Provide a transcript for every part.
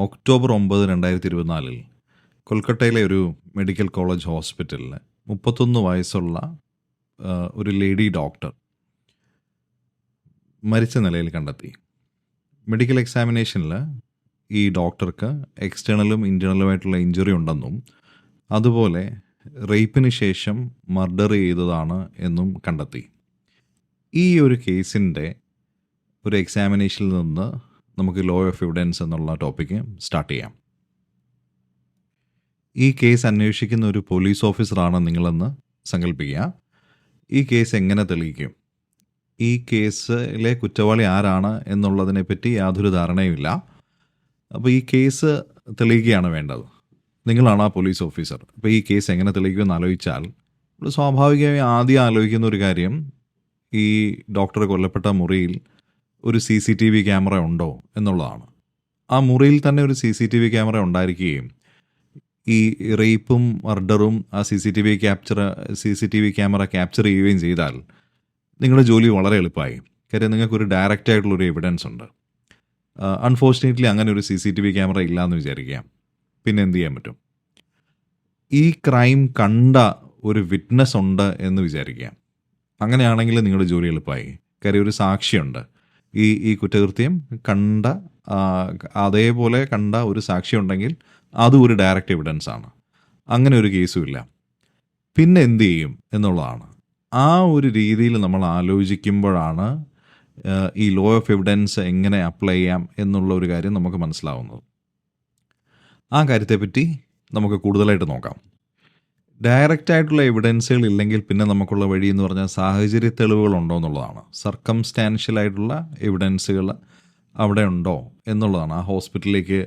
October 9, 2024 കൊൽക്കട്ടയിലെ ഒരു medical college ഹോസ്പിറ്റലിൽ 31 വയസ്സുള്ള ഒരു ലേഡി ഡോക്ടർ മരിച്ച നിലയിൽ കണ്ടെത്തി. മെഡിക്കൽ എക്സാമിനേഷനിൽ ഈ ഡോക്ടർക്ക് എക്സ്റ്റേണലും ഇൻറ്റേർണലുമായിട്ടുള്ള ഇഞ്ചുറി ഉണ്ടെന്നും അതുപോലെ റേപ്പിന് ശേഷം മർഡർ ചെയ്തതാണ് എന്നും കണ്ടെത്തി. ഈ ഒരു കേസിൻ്റെ ഒരു എക്സാമിനേഷനിൽ നിന്ന് നമുക്ക് ലോ ഓഫ് എവിഡൻസ് എന്നുള്ള ടോപ്പിക്ക് സ്റ്റാർട്ട് ചെയ്യാം. ഈ കേസ് അന്വേഷിക്കുന്ന ഒരു പോലീസ് ഓഫീസറാണ് നിങ്ങളെന്ന് സങ്കല്പിക്കുക. ഈ കേസ് എങ്ങനെ തെളിയിക്കും? ഈ കേസിലെ കുറ്റവാളി ആരാണ് എന്നുള്ളതിനെപ്പറ്റി യാതൊരു ധാരണയുമില്ല. അപ്പോൾ ഈ കേസ് തെളിയിക്കുകയാണ് വേണ്ടത്. നിങ്ങളാണ് ആ പോലീസ് ഓഫീസർ. അപ്പോൾ ഈ കേസ് എങ്ങനെ തെളിയിക്കുമെന്ന് ആലോചിച്ചാൽ സ്വാഭാവികമായി ആദ്യം ആലോചിക്കുന്ന ഒരു കാര്യം, ഈ ഡോക്ടർ കൊല്ലപ്പെട്ട മുറിയിൽ ഒരു CCTV ക്യാമറ ഉണ്ടോ എന്നുള്ളതാണ്. ആ മുറിയിൽ തന്നെ ഒരു CCTV ക്യാമറ ഉണ്ടായിരിക്കുകയും ഈ റേപ്പും മർഡറും ആ CCTV ക്യാമറ ക്യാപ്ചർ ചെയ്യുകയും ചെയ്താൽ നിങ്ങളുടെ ജോലി വളരെ എളുപ്പമായി. കാര്യം നിങ്ങൾക്കൊരു ഡയറക്റ്റ് ആയിട്ടുള്ളൊരു എവിഡൻസ് ഉണ്ട്. അൺഫോർച്ചുനേറ്റ്ലി അങ്ങനെ ഒരു CCTV ക്യാമറ ഇല്ലയെന്ന് വിചാരിക്കാം. പിന്നെ എന്ത് ചെയ്യാൻ പറ്റും? ഈ ക്രൈം കണ്ട ഒരു വിറ്റ്നസ് ഉണ്ട് എന്ന് വിചാരിക്കാം. അങ്ങനെയാണെങ്കിൽ നിങ്ങളുടെ ജോലി എളുപ്പമായി. കാര്യം ഒരു സാക്ഷിയുണ്ട്. ഈ കുറ്റകൃത്യം കണ്ട അതേപോലെ കണ്ട ഒരു സാക്ഷി ഉണ്ടെങ്കിൽ അതും ഒരു ഡയറക്റ്റ് എവിഡൻസ് ആണ്. അങ്ങനെ ഒരു കേസും ഇല്ല. പിന്നെ എന്ത് ചെയ്യും എന്നുള്ളതാണ്. ആ ഒരു രീതിയിൽ നമ്മൾ ആലോചിക്കുമ്പോഴാണ് ഈ ലോ ഓഫ് എവിഡൻസ് എങ്ങനെ അപ്ലൈ ചെയ്യാം എന്നുള്ള ഒരു കാര്യം നമുക്ക് മനസ്സിലാവുന്നത്. ആ കാര്യത്തെപ്പറ്റി നമുക്ക് കൂടുതലായിട്ട് നോക്കാം. ഡയറക്റ്റ് ആയിട്ടുള്ള എവിഡൻസുകൾ ഇല്ലെങ്കിൽ പിന്നെ നമുക്കുള്ള വഴി എന്ന് പറഞ്ഞാൽ സാഹചര്യ തെളിവുകളുണ്ടോ എന്നുള്ളതാണ്. സർക്കംസ്റ്റാൻഷ്യൽ ആയിട്ടുള്ള എവിഡൻസുകൾ അവിടെ ഉണ്ടോ എന്നുള്ളതാണ്. ആ ഹോസ്പിറ്റലിലേക്ക്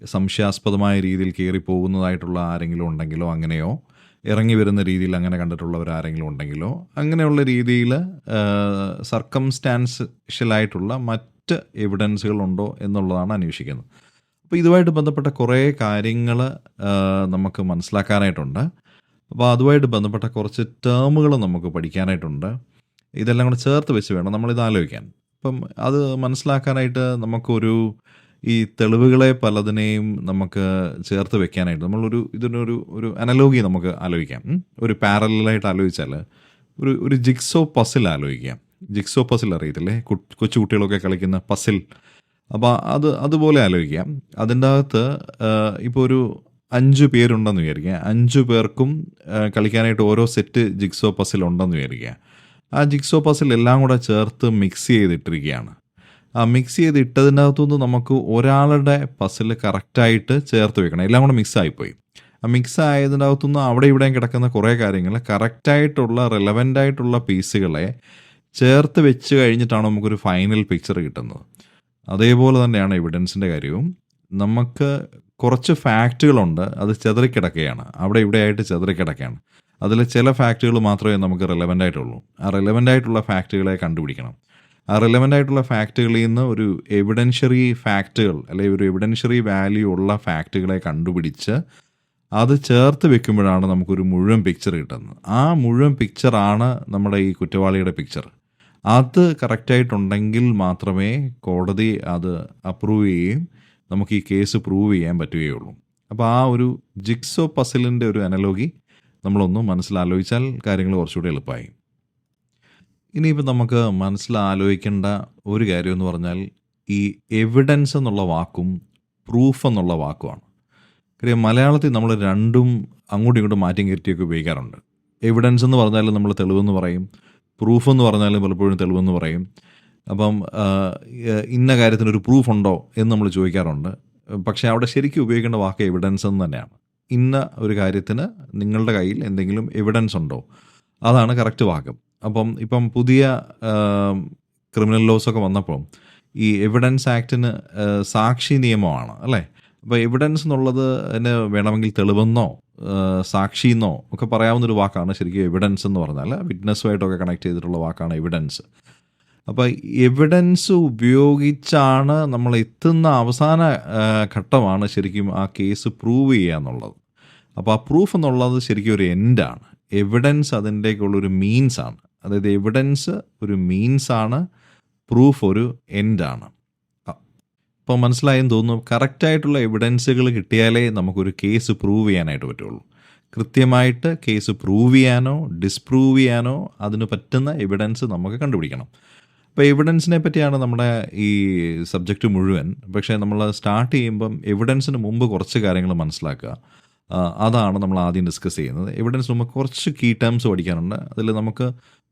സംശയാസ്പദമായ രീതിയിൽ കയറി പോകുന്നതായിട്ടുള്ള ആരെങ്കിലും ഉണ്ടെങ്കിലോ, അങ്ങനെയോ ഇറങ്ങി വരുന്ന രീതിയിൽ അങ്ങനെ കണ്ടിട്ടുള്ളവർ ആരെങ്കിലും ഉണ്ടെങ്കിലോ, അങ്ങനെയുള്ള രീതിയിൽ സർക്കംസ്റ്റാൻഷ്യലായിട്ടുള്ള മറ്റ് എവിഡൻസുകൾ ഉണ്ടോ എന്നുള്ളതാണ് അന്വേഷിക്കുന്നത്. അപ്പോൾ ഇതുമായിട്ട് ബന്ധപ്പെട്ട കുറേ കാര്യങ്ങൾ നമുക്ക് മനസ്സിലാക്കാനായിട്ടുണ്ട്. അപ്പോൾ അതുമായിട്ട് ബന്ധപ്പെട്ട കുറച്ച് ടേമുകൾ നമുക്ക് പഠിക്കാനായിട്ടുണ്ട്. ഇതെല്ലാം കൂടെ ചേർത്ത് വെച്ച് വേണം നമ്മളിത് ആലോചിക്കാൻ. അപ്പം അത് മനസ്സിലാക്കാനായിട്ട് നമുക്കൊരു ഈ തെളിവുകളെ പലതിനെയും നമുക്ക് ചേർത്ത് വെക്കാനായിട്ട് ഇതിനൊരു അനലോഗി നമുക്ക് ആലോചിക്കാം. ഒരു പാരലായിട്ട് ആലോചിച്ചാൽ ഒരു ജിക്സോ പസിൽ ആലോചിക്കാം. ജിക്സോ പസിൽ അറിയത്തില്ലേ? കൊച്ചു കുട്ടികളൊക്കെ കളിക്കുന്ന പസിൽ. അപ്പോൾ അതുപോലെ ആലോചിക്കാം. അതിൻ്റെ അകത്ത് ഇപ്പോൾ ഒരു 5 പേരുണ്ടെന്ന് വിചാരിക്കുക. 5 പേർക്കും കളിക്കാനായിട്ട് ഓരോ സെറ്റ് ജിക്സോ പസിൽ ഉണ്ടെന്ന് വിചാരിക്കുക. ആ ജിക്സോ പസിൽ എല്ലാം കൂടെ ചേർത്ത് മിക്സ് ചെയ്തിട്ടിരിക്കുകയാണ്. ആ മിക്സ് ചെയ്തിട്ടതിൻ്റെ അകത്തുനിന്ന് നമുക്ക് ഒരാളുടെ പസിൽ കറക്റ്റായിട്ട് ചേർത്ത് വെക്കണം. എല്ലാം കൂടെ മിക്സായിപ്പോയി. ആ മിക്സ് ആയതിൻ്റെ അകത്തുനിന്ന് അവിടെ ഇവിടെയും കിടക്കുന്ന കുറേ കാര്യങ്ങൾ കറക്റ്റായിട്ടുള്ള റെലവൻ്റ് ആയിട്ടുള്ള പീസുകളെ ചേർത്ത് വെച്ച് കഴിഞ്ഞിട്ടാണ് നമുക്കൊരു ഫൈനൽ പിക്ചർ കിട്ടുന്നത്. അതേപോലെ തന്നെയാണ് എവിഡൻസിൻ്റെ കാര്യവും. നമുക്ക് കുറച്ച് ഫാക്റ്റുകളുണ്ട്, അത് ചെതറിക്കിടക്കുകയാണ്. അവിടെ ഇവിടെ ആയിട്ട് ചെതറിക്കിടക്കുകയാണ്. അതിൽ ചില ഫാക്റ്റുകൾ മാത്രമേ നമുക്ക് റെലവൻ്റ് ആയിട്ടുള്ളൂ. ആ റെലവൻ്റ് ആയിട്ടുള്ള ഫാക്റ്റുകളെ കണ്ടുപിടിക്കണം. ആ റെലവൻ്റ് ആയിട്ടുള്ള ഫാക്റ്റുകളിൽ നിന്ന് ഒരു എവിഡൻഷ്യറി ഫാക്റ്റുകൾ അല്ലെങ്കിൽ ഒരു എവിഡൻഷ്യറി വാല്യൂ ഉള്ള ഫാക്റ്റുകളെ കണ്ടുപിടിച്ച് അത് ചേർത്ത് വെക്കുമ്പോഴാണ് നമുക്കൊരു മുഴുവൻ പിക്ചർ കിട്ടുന്നത്. ആ മുഴുവൻ പിക്ചറാണ് നമ്മുടെ ഈ കുറ്റവാളിയുടെ പിക്ചർ. അത് കറക്റ്റായിട്ടുണ്ടെങ്കിൽ മാത്രമേ കോടതി അത് അപ്രൂവ് ചെയ്യുകയും നമുക്ക് ഈ കേസ് പ്രൂവ് ചെയ്യാൻ പറ്റുകയുള്ളൂ. അപ്പോൾ ആ ഒരു ജിക്സോ പസിലിൻ്റെ ഒരു അനലോഗി നമ്മളൊന്ന് മനസ്സിലാലോചിച്ചാൽ കാര്യങ്ങൾ കുറച്ചുകൂടി എളുപ്പമായി. ഇനിയിപ്പോൾ നമുക്ക് മനസ്സിലാലോചിക്കേണ്ട ഒരു കാര്യം എന്ന് പറഞ്ഞാൽ ഈ എവിഡൻസ് എന്നുള്ള വാക്കും പ്രൂഫ് എന്നുള്ള വാക്കുമാണ്. കാര്യം മലയാളത്തിൽ നമ്മൾ രണ്ടും അങ്ങോട്ടും ഇങ്ങോട്ടും മാറ്റി കയറ്റിയൊക്കെ ഉപയോഗിക്കാറുണ്ട്. എവിഡൻസ് എന്ന് പറഞ്ഞാൽ നമ്മൾ തെളിവെന്ന് പറയും, പ്രൂഫ് എന്ന് പറഞ്ഞാലും പലപ്പോഴും തെളിവെന്ന് പറയും. അപ്പം ഇന്ന കാര്യത്തിനൊരു പ്രൂഫ് ഉണ്ടോ എന്ന് നമ്മൾ ചോദിക്കാറുണ്ട്. പക്ഷേ അവിടെ ശരിക്കും ഉപയോഗിക്കേണ്ട വാക്ക് എവിഡൻസ് എന്ന് തന്നെയാണ്. ഇന്ന ഒരു കാര്യത്തിന് നിങ്ങളുടെ കയ്യിൽ എന്തെങ്കിലും എവിഡൻസ് ഉണ്ടോ, അതാണ് കറക്റ്റ് വാക്ക്. ഇപ്പം പുതിയ ക്രിമിനൽ ലോസൊക്കെ വന്നപ്പോൾ ഈ എവിഡൻസ് ആക്ടിന് സാക്ഷി നിയമമാണ് അല്ലേ. അപ്പോൾ എവിഡൻസ് എന്നുള്ളത് അതിന് വേണമെങ്കിൽ തെളിവെന്നോ സാക്ഷിന്നോ ഒക്കെ പറയാവുന്നൊരു വാക്കാണ് ശരിക്കും എവിഡൻസ് എന്ന് പറഞ്ഞാൽ. വിറ്റ്നസ്സുമായിട്ടൊക്കെ കണക്ട് ചെയ്തിട്ടുള്ള വാക്കാണ് എവിഡൻസ്. അപ്പോൾ എവിഡൻസ് ഉപയോഗിച്ചാണ് നമ്മൾ എത്തുന്ന അവസാന ഘട്ടമാണ് ശരിക്കും ആ കേസ് പ്രൂവ് ചെയ്യുക എന്നുള്ളത്. അപ്പോൾ ആ പ്രൂഫ് എന്നുള്ളത് ശരിക്കും ഒരു എൻഡാണ്. എവിഡൻസ് അതിൻ്റെക്കുള്ളൊരു മീൻസാണ്. അതായത് എവിഡൻസ് ഒരു മീൻസാണ്, പ്രൂഫ് ഒരു എൻഡാണ്. അപ്പോൾ മനസ്സിലായെന്ന് തോന്നുന്നു. കറക്റ്റായിട്ടുള്ള എവിഡൻസുകൾ കിട്ടിയാലേ നമുക്കൊരു കേസ് പ്രൂവ് ചെയ്യാനായിട്ട് പറ്റുള്ളൂ. കൃത്യമായിട്ട് കേസ് പ്രൂവ് ചെയ്യാനോ ഡിസ്പ്രൂവ് ചെയ്യാനോ അതിന് പറ്റുന്ന എവിഡൻസ് നമുക്ക് കണ്ടുപിടിക്കണം. അപ്പോൾ എവിഡൻസിനെ പറ്റിയാണ് നമ്മുടെ ഈ സബ്ജക്റ്റ് മുഴുവൻ. പക്ഷേ നമ്മൾ സ്റ്റാർട്ട് ചെയ്യുമ്പം എവിഡൻസിന് മുമ്പ് കുറച്ച് കാര്യങ്ങൾ മനസ്സിലാക്കുക. അതാണ് നമ്മൾ ആദ്യം ഡിസ്കസ് ചെയ്യുന്നത്. എവിഡൻസ് നമുക്ക് കുറച്ച് കീ ടേംസ് പഠിക്കാനുണ്ട്. അതിൽ നമുക്ക്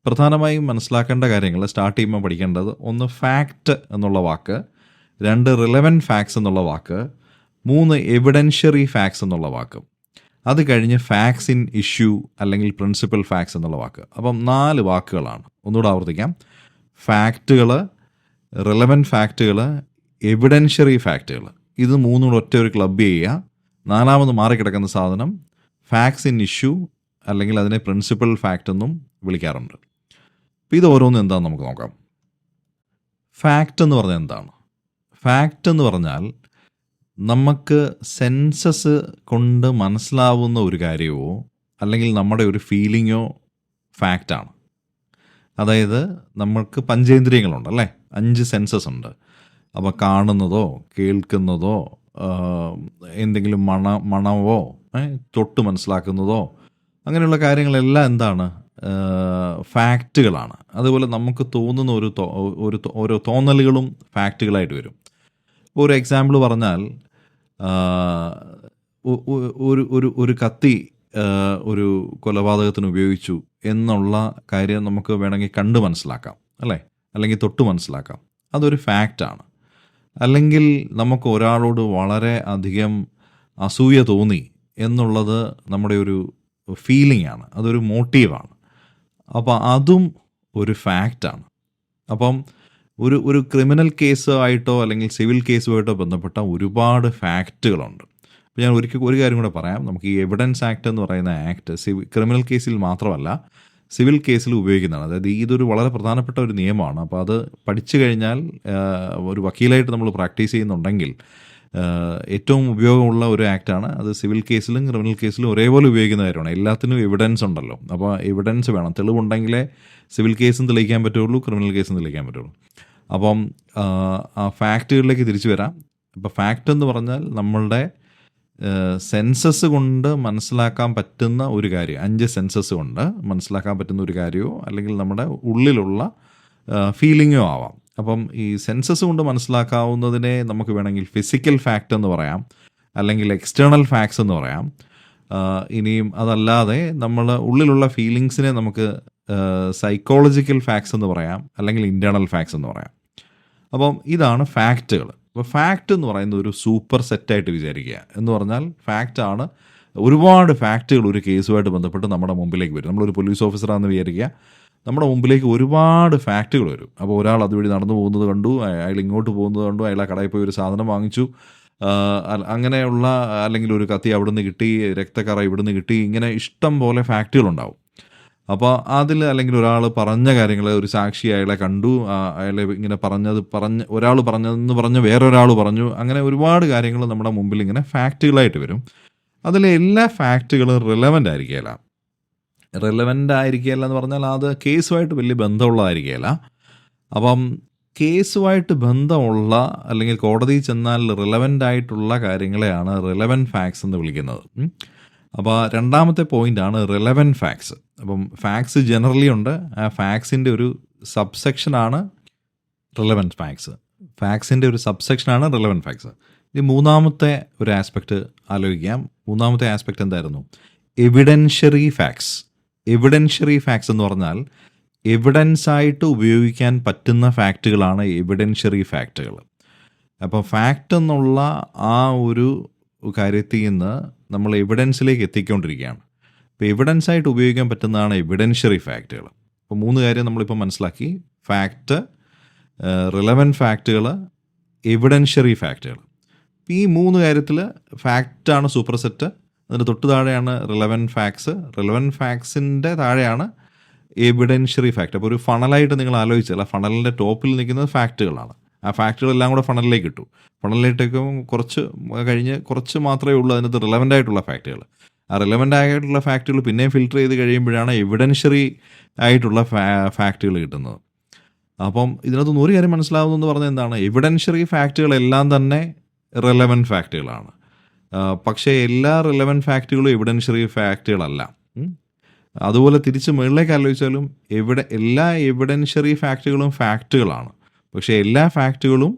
പ്രധാനമായും മനസ്സിലാക്കേണ്ട കാര്യങ്ങൾ സ്റ്റാർട്ട് ചെയ്യുമ്പോൾ പഠിക്കേണ്ടത്, ഒന്ന് ഫാക്റ്റ് എന്നുള്ള വാക്ക്, 2 റിലവൻറ്റ് ഫാക്ട്സ് എന്നുള്ള വാക്ക്, 3 എവിഡൻഷ്യറി ഫാക്ട്സ് എന്നുള്ള വാക്ക്, അത് കഴിഞ്ഞ് ഫാക്ട്സ് ഇൻ ഇഷ്യൂ അല്ലെങ്കിൽ പ്രിൻസിപ്പൽ ഫാക്ട്സ് എന്നുള്ള വാക്ക്. അപ്പം 4 വാക്കുകളാണ്. ഒന്നുകൂടെ ആവർത്തിക്കാം. ഫാക്റ്റുകൾ, റിലവൻറ്റ് ഫാക്റ്റുകൾ, എവിഡൻഷ്യറി ഫാക്റ്റുകൾ, ഇത് 3 കൂടെ ഒറ്റ ഒരു ക്ലബ് ചെയ്യുക. 4ാമത് മാറിക്കിടക്കുന്ന സാധനം ഫാക്ട്സ് ഇൻ ഇഷ്യൂ അല്ലെങ്കിൽ അതിനെ പ്രിൻസിപ്പൽ ഫാക്റ്റ് എന്നും വിളിക്കാറുണ്ട്. അപ്പോൾ ഇത് ഓരോന്നും എന്താണെന്ന് നമുക്ക് നോക്കാം. ഫാക്റ്റ് എന്ന് പറഞ്ഞാൽ എന്താണ്? ഫാക്റ്റ് എന്ന് പറഞ്ഞാൽ നമുക്ക് സെൻസസ് കൊണ്ട് മനസ്സിലാവുന്ന ഒരു കാര്യമോ അല്ലെങ്കിൽ നമ്മുടെ ഒരു ഫീലിങ്ങോ ഫാക്റ്റാണ്. അതായത് നമ്മൾക്ക് പഞ്ചേന്ദ്രിയങ്ങളുണ്ട് അല്ലേ, 5 സെൻസസ് ഉണ്ട്. അപ്പോൾ കാണുന്നതോ കേൾക്കുന്നതോ എന്തെങ്കിലും മണമോ തൊട്ട് മനസ്സിലാക്കുന്നതോ അങ്ങനെയുള്ള കാര്യങ്ങളെല്ലാം എന്താണ്, ഫാക്റ്റുകളാണ്. അതുപോലെ നമുക്ക് തോന്നുന്ന ഓരോ തോന്നലുകളും ഫാക്റ്റുകളായിട്ട് വരും. ഒരു എക്സാമ്പിൾ പറഞ്ഞാൽ, ഒരു കത്തി ഒരു കൊലപാതകത്തിന് ഉപയോഗിച്ചു എന്നുള്ള കാര്യം നമുക്ക് വേണമെങ്കിൽ കണ്ട് മനസ്സിലാക്കാം അല്ലേ, അല്ലെങ്കിൽ തൊട്ട് മനസ്സിലാക്കാം. അതൊരു ഫാക്റ്റാണ്. അല്ലെങ്കിൽ നമുക്ക് ഒരാളോട് വളരെ അധികം അസൂയ തോന്നി എന്നുള്ളത് നമ്മുടെ ഒരു ഫീലിംഗ് ആണ്, അതൊരു മോട്ടീവാണ്. അപ്പോൾ അതും ഒരു ഫാക്റ്റാണ്. അപ്പം ഒരു ക്രിമിനൽ കേസുമായിട്ടോ അല്ലെങ്കിൽ സിവിൽ കേസുമായിട്ടോ ബന്ധപ്പെട്ട ഒരുപാട് ഫാക്റ്റുകളുണ്ട്. അപ്പോൾ ഞാൻ ഒരു കാര്യം കൂടെ പറയാം. നമുക്ക് ഈ എവിഡൻസ് ആക്ട് എന്ന് പറയുന്ന ആക്ട് ക്രിമിനൽ കേസിൽ മാത്രമല്ല സിവിൽ കേസിൽ ഉപയോഗിക്കുന്നതാണ്. അതായത് ഇതൊരു വളരെ പ്രധാനപ്പെട്ട ഒരു നിയമമാണ്. അപ്പോൾ അത് പഠിച്ചു കഴിഞ്ഞാൽ ഒരു വക്കീലായിട്ട് നമ്മൾ പ്രാക്ടീസ് ചെയ്യുന്നുണ്ടെങ്കിൽ ഏറ്റവും ഉപയോഗമുള്ള ഒരു ആക്റ്റാണ് അത്. സിവിൽ കേസിലും ക്രിമിനൽ കേസിലും ഒരേപോലെ ഉപയോഗിക്കുന്ന കാര്യമാണ്. എല്ലാത്തിനും എവിഡൻസ് ഉണ്ടല്ലോ. അപ്പോൾ എവിഡൻസ് വേണം, തെളിവുണ്ടെങ്കിലേ സിവിൽ കേസും തെളിയിക്കാൻ പറ്റുള്ളൂ, ക്രിമിനൽ കേസും തെളിയിക്കാൻ പറ്റുള്ളൂ. അപ്പം ആ ഫാക്റ്റുകളിലേക്ക് തിരിച്ചു വരാം. ഇപ്പോൾ ഫാക്റ്റ് എന്ന് പറഞ്ഞാൽ നമ്മളുടെ സെൻസസ് കൊണ്ട് മനസ്സിലാക്കാൻ പറ്റുന്ന ഒരു കാര്യം, 5 സെൻസസ് കൊണ്ട് മനസ്സിലാക്കാൻ പറ്റുന്ന ഒരു കാര്യമോ അല്ലെങ്കിൽ നമ്മുടെ ഉള്ളിലുള്ള ഫീലിങ്ങോ ആവാം. അപ്പം ഈ സെൻസസ് കൊണ്ട് മനസ്സിലാക്കാവുന്നതിനെ നമുക്ക് വേണമെങ്കിൽ ഫിസിക്കൽ ഫാക്റ്റ് എന്ന് പറയാം, അല്ലെങ്കിൽ എക്സ്റ്റേണൽ ഫാക്ട്സ് എന്ന് പറയാം. ഇനിയും അതല്ലാതെ നമ്മൾ ഉള്ളിലുള്ള ഫീലിങ്സിനെ നമുക്ക് സൈക്കോളജിക്കൽ ഫാക്ട്സ് എന്ന് പറയാം, അല്ലെങ്കിൽ ഇൻറ്റേർണൽ ഫാക്ട്സ് എന്ന് പറയാം. അപ്പം ഇതാണ് ഫാക്റ്റുകൾ. അപ്പോൾ ഫാക്റ്റ് എന്ന് പറയുന്നത് ഒരു സൂപ്പർ സെറ്റായിട്ട് വിചാരിക്കുക. എന്ന് പറഞ്ഞാൽ ഫാക്റ്റാണ്, ഒരുപാട് ഫാക്റ്റുകൾ ഒരു കേസുമായിട്ട് ബന്ധപ്പെട്ട് നമ്മുടെ മുമ്പിലേക്ക് വരും. നമ്മളൊരു പോലീസ് ഓഫീസറാണെന്ന് വിചാരിക്കുക, നമ്മുടെ മുമ്പിലേക്ക് ഒരുപാട് ഫാക്റ്റുകൾ വരും. അപ്പോൾ ഒരാൾ അതുവഴി നടന്നു പോകുന്നത് കണ്ടു, അയാൾ ഇങ്ങോട്ട് പോകുന്നത് കണ്ടു, അയാൾ ആ കടയിൽ പോയി ഒരു സാധനം വാങ്ങിച്ചു, അങ്ങനെയുള്ള, അല്ലെങ്കിൽ ഒരു കത്തി അവിടെ നിന്ന് കിട്ടി, രക്തക്കറ ഇവിടെ നിന്ന് കിട്ടി, ഇങ്ങനെ ഇഷ്ടം പോലെ ഫാക്റ്റുകളുണ്ടാവും. അപ്പോൾ അതിൽ അല്ലെങ്കിൽ ഒരാൾ പറഞ്ഞ കാര്യങ്ങൾ, ഒരു സാക്ഷി അയാളെ കണ്ടു, അയാളെ ഇങ്ങനെ ഒരാൾ പറഞ്ഞ് വേറൊരാൾ പറഞ്ഞു, അങ്ങനെ ഒരുപാട് കാര്യങ്ങൾ നമ്മുടെ മുമ്പിൽ ഇങ്ങനെ ഫാക്റ്റുകളായിട്ട് വരും. അതിലെ എല്ലാ ഫാക്റ്റുകളും റിലവൻ്റ് ആയിരിക്കുകയില്ല. റിലവൻ്റ് ആയിരിക്കുകയില്ല എന്ന് പറഞ്ഞാൽ അത് കേസുമായിട്ട് വലിയ ബന്ധമുള്ളതായിരിക്കുകയില്ല. അപ്പം കേസുമായിട്ട് ബന്ധമുള്ള അല്ലെങ്കിൽ കോടതിയിൽ ചെന്നാൽ റിലവൻ്റ് ആയിട്ടുള്ള കാര്യങ്ങളെയാണ് റിലവൻറ്റ് ഫാക്ട്സ് എന്ന് വിളിക്കുന്നത്. അപ്പോൾ 2ാമത്തെ പോയിൻ്റാണ് റിലവൻറ്റ് ഫാക്ട്സ്. അപ്പം ഫാക്ട്സ് ജനറലി ഉണ്ട്, ആ ഫാക്ട്സിൻ്റെ ഒരു സബ്സെക്ഷനാണ് റിലവൻറ്റ് ഫാക്ട്സ്. ഫാക്ട്സിൻ്റെ ഒരു സബ്സെക്ഷനാണ് റിലവൻറ്റ് ഫാക്ട്സ്. ഇനി 3ാമത്തെ ഒരു ആസ്പെക്റ്റ് ആലോചിക്കാം. 3ാമത്തെ ആസ്പെക്റ്റ് എന്തായിരുന്നു? Evidentiary facts. എവിഡൻഷ്യറി ഫാക്ട്സ് എന്ന് പറഞ്ഞാൽ എവിഡൻസായിട്ട് ഉപയോഗിക്കാൻ പറ്റുന്ന ഫാക്റ്റുകളാണ് എവിഡൻഷ്യറി ഫാക്റ്റുകൾ. അപ്പോൾ ഫാക്റ്റ് എന്നുള്ള ആ ഒരു കാര്യത്തിൽ നിന്ന് നമ്മൾ എവിഡൻസിലേക്ക് എത്തിക്കൊണ്ടിരിക്കുകയാണ്. ഇപ്പോൾ എവിഡൻസായിട്ട് ഉപയോഗിക്കാൻ പറ്റുന്നതാണ് എവിഡൻഷ്യറി ഫാക്റ്റുകൾ. അപ്പോൾ 3 കാര്യം നമ്മളിപ്പോൾ മനസ്സിലാക്കി: ഫാക്റ്റ്, റിലവൻറ്റ് ഫാക്റ്റുകൾ, എവിഡൻഷ്യറി ഫാക്റ്റുകൾ. ഈ 3 കാര്യത്തിൽ ഫാക്റ്റാണ് സൂപ്പർ സെറ്റ്, അതിന് തൊട്ട് താഴെയാണ് റിലവൻറ്റ് ഫാക്ട്സ്, റിലവൻറ്റ് ഫാക്ട്സിൻ്റെ താഴെയാണ് എവിഡൻഷ്യറി ഫാക്റ്റ്. അപ്പോൾ ഒരു ഫണലായിട്ട് നിങ്ങൾ ആലോചിച്ചാൽ ആ ഫണലിൻ്റെ ടോപ്പിൽ നിൽക്കുന്നത് ഫാക്റ്റുകളാണ്. ആ ഫാക്റ്റുകളെല്ലാം കൂടെ ഫണലിലേക്ക് ഇട്ടു. ഫണലിലേക്കൊക്കെ കുറച്ച് മാത്രമേ ഉള്ളൂ അതിനകത്ത് റിലവൻ്റ് ആയിട്ടുള്ള ഫാക്റ്റുകൾ. ആ റിലവൻ്റ് ആയിട്ടുള്ള ഫാക്റ്റുകൾ പിന്നെയും ഫിൽറ്റർ ചെയ്ത് കഴിയുമ്പോഴാണ് എവിഡൻഷ്യറി ആയിട്ടുള്ള ഫാക്റ്റുകൾ കിട്ടുന്നത്. അപ്പം ഇതിനകത്തുനിന്ന് ഒരു കാര്യം മനസ്സിലാവുന്നതെന്ന് പറഞ്ഞാൽ എന്താണ്, എവിഡൻഷ്യറി ഫാക്റ്റുകളെല്ലാം തന്നെ റെലവൻറ്റ് ഫാക്റ്റുകളാണ്. പക്ഷേ എല്ലാ റെലവൻറ്റ് ഫാക്റ്റുകളും എവിഡൻഷ്യറി ഫാക്റ്റുകളല്ല. അതുപോലെ തിരിച്ച് മുകളിലേക്ക് ആലോചിച്ചാലും എല്ലാ എവിഡൻഷ്യറി ഫാക്റ്റുകളും ഫാക്റ്റുകളാണ്. പക്ഷേ എല്ലാ ഫാക്റ്റുകളും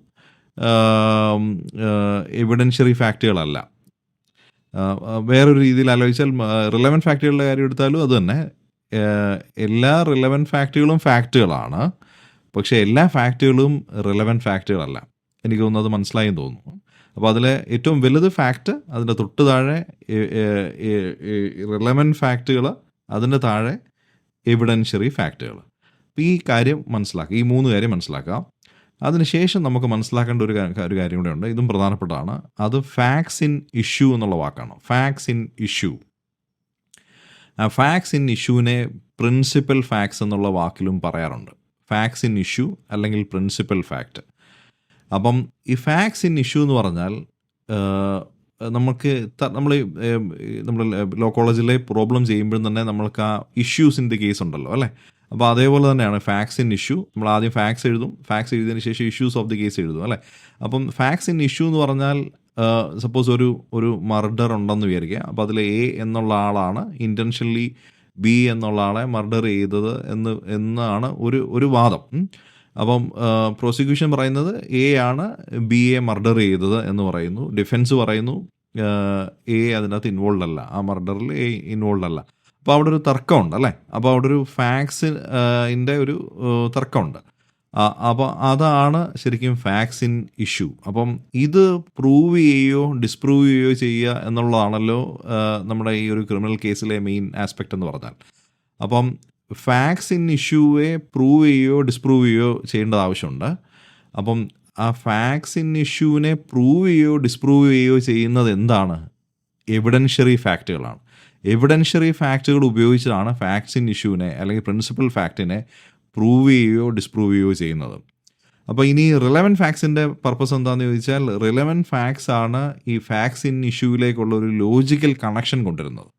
എവിഡൻഷ്യറി ഫാക്റ്റുകളല്ല. വേറൊരു രീതിയിൽ ആലോചിച്ചാൽ റിലവൻറ്റ് ഫാക്റ്റുകളുടെ കാര്യം എടുത്താലും അത് തന്നെ. എല്ലാ റിലവൻറ്റ് ഫാക്റ്റുകളും ഫാക്റ്റുകളാണ്, പക്ഷേ എല്ലാ ഫാക്റ്റുകളും റിലവൻറ്റ് ഫാക്റ്റുകളല്ല. എനിക്ക് തോന്നുന്നു അത് മനസ്സിലായെന്ന് തോന്നുന്നു. അപ്പോൾ അതിലെ ഏറ്റവും വലുത് ഫാക്റ്റ്, അതിൻ്റെ തൊട്ട് താഴെ റിലവൻറ്റ് ഫാക്റ്റുകൾ, അതിൻ്റെ താഴെ എവിഡൻഷ്യറി ഫാക്റ്റുകൾ. അപ്പോൾ ഈ കാര്യം മനസ്സിലാക്കുക, ഈ 3 കാര്യം മനസ്സിലാക്കാം. അതിനുശേഷം നമുക്ക് മനസ്സിലാക്കേണ്ട ഒരു കാര്യം കൂടെ ഉണ്ട്, ഇതും പ്രധാനപ്പെട്ടതാണ്. അത് ഫാക്ട്സ് ഇൻ ഇഷ്യൂ എന്നുള്ള വാക്കാണ്. Facts in issue. ആ ഫാക്ട്സ് ഇൻ ഇഷ്യൂവിനെ പ്രിൻസിപ്പൽ ഫാക്ട്സ് എന്നുള്ള വാക്കിലും പറയാറുണ്ട്. ഫാക്ട്സ് ഇൻ ഇഷ്യൂ അല്ലെങ്കിൽ പ്രിൻസിപ്പൽ ഫാക്റ്റ്. അപ്പം ഈ ഫാക്ട്സ് ഇൻ ഇഷ്യൂ എന്ന് പറഞ്ഞാൽ നമ്മൾ ലോ കോളേജിലെ പ്രോബ്ലം ചെയ്യുമ്പോഴും തന്നെ നമ്മൾക്ക് ആ ഇഷ്യൂസ് ഇൻ ദി കേസ് ഉണ്ടല്ലോ അല്ലേ. അപ്പോൾ അതേപോലെ തന്നെയാണ് ഫാക്ട്സ് ഇൻ ഇഷ്യൂ. നമ്മൾ ആദ്യം ഫാക്ട്സ് എഴുതും, ഫാക്ട്സ് എഴുതിയതിന് ശേഷം ഇഷ്യൂസ് ഓഫ് ദി കേസ് എഴുതും അല്ലേ. അപ്പം ഫാക്ട്സ് ഇൻ ഇഷ്യൂ എന്ന് പറഞ്ഞാൽ സപ്പോസ് ഒരു മർഡർ ഉണ്ടെന്ന് വിചാരിക്കുക. അപ്പോൾ അതിൽ എ എന്നുള്ള ആളാണ് ഇൻറ്റൻഷനലി ബി എന്നുള്ള ആളെ മർഡർ ചെയ്തത് എന്നാണ് ഒരു വാദം. അപ്പം പ്രോസിക്യൂഷൻ പറയുന്നത് എ ആണ് ബി എ മർഡർ ചെയ്തത് എന്ന് പറയുന്നു. ഡിഫെൻസ് പറയുന്നു എ അതിനകത്ത് ഇൻവോൾവ് അല്ല, ആ മർഡറിൽ എ ഇൻവോൾവ് അല്ല. അപ്പോൾ അവിടെ ഒരു തർക്കമുണ്ട് അല്ലേ. അപ്പോൾ അവിടെ ഒരു ഫാക്ട്സിൻ്റെ ഒരു തർക്കമുണ്ട്. അപ്പോൾ അതാണ് ശരിക്കും ഫാക്ട്സ് ഇൻ ഇഷ്യൂ. അപ്പം ഇത് പ്രൂവ് ചെയ്യുകയോ ഡിസ്പ്രൂവ് ചെയ്യുകയോ ചെയ്യുക എന്നുള്ളതാണല്ലോ നമ്മുടെ ഈ ഒരു ക്രിമിനൽ കേസിലെ മെയിൻ ആസ്പെക്റ്റ് എന്ന് പറഞ്ഞാൽ. അപ്പം ഫാക്ട്സ് ഇൻ ഇഷ്യൂവെ പ്രൂവ് ചെയ്യുകയോ ഡിസ്പ്രൂവ് ചെയ്യുകയോ ചെയ്യേണ്ടത് ആവശ്യമുണ്ട്. അപ്പം ആ ഫാക്ട്സ് ഇൻ ഇഷ്യൂവിനെ പ്രൂവ് ചെയ്യുകയോ ഡിസ്പ്രൂവ് ചെയ്യുകയോ ചെയ്യുന്നത് എന്താണ്? എവിഡൻഷ്യറി ഫാക്റ്റുകളാണ്. എവിഡൻഷ്യറി ഫാക്റ്റുകൾ ഉപയോഗിച്ചാണ് ഫാക്ട്സ് ഇൻ ഇഷ്യൂവിനെ അല്ലെങ്കിൽ പ്രിൻസിപ്പൽ ഫാക്റ്റിനെ പ്രൂവ് ചെയ്യുകയോ ഡിസ്പ്രൂവ് ചെയ്യുകയോ ചെയ്യുന്നത്. അപ്പോൾ ഇനി റിലവൻറ്റ് ഫാക്ട്സിൻ്റെ പർപ്പസ് എന്താണെന്ന് ചോദിച്ചാൽ, റിലവൻറ്റ് ഫാക്ട്സ് ആണ് ഈ ഫാക്ട്സ് ഇൻ ഇഷ്യൂവിലേക്കുള്ള ഒരു ലോജിക്കൽ കണക്ഷൻ കൊണ്ടുവരുന്നത്.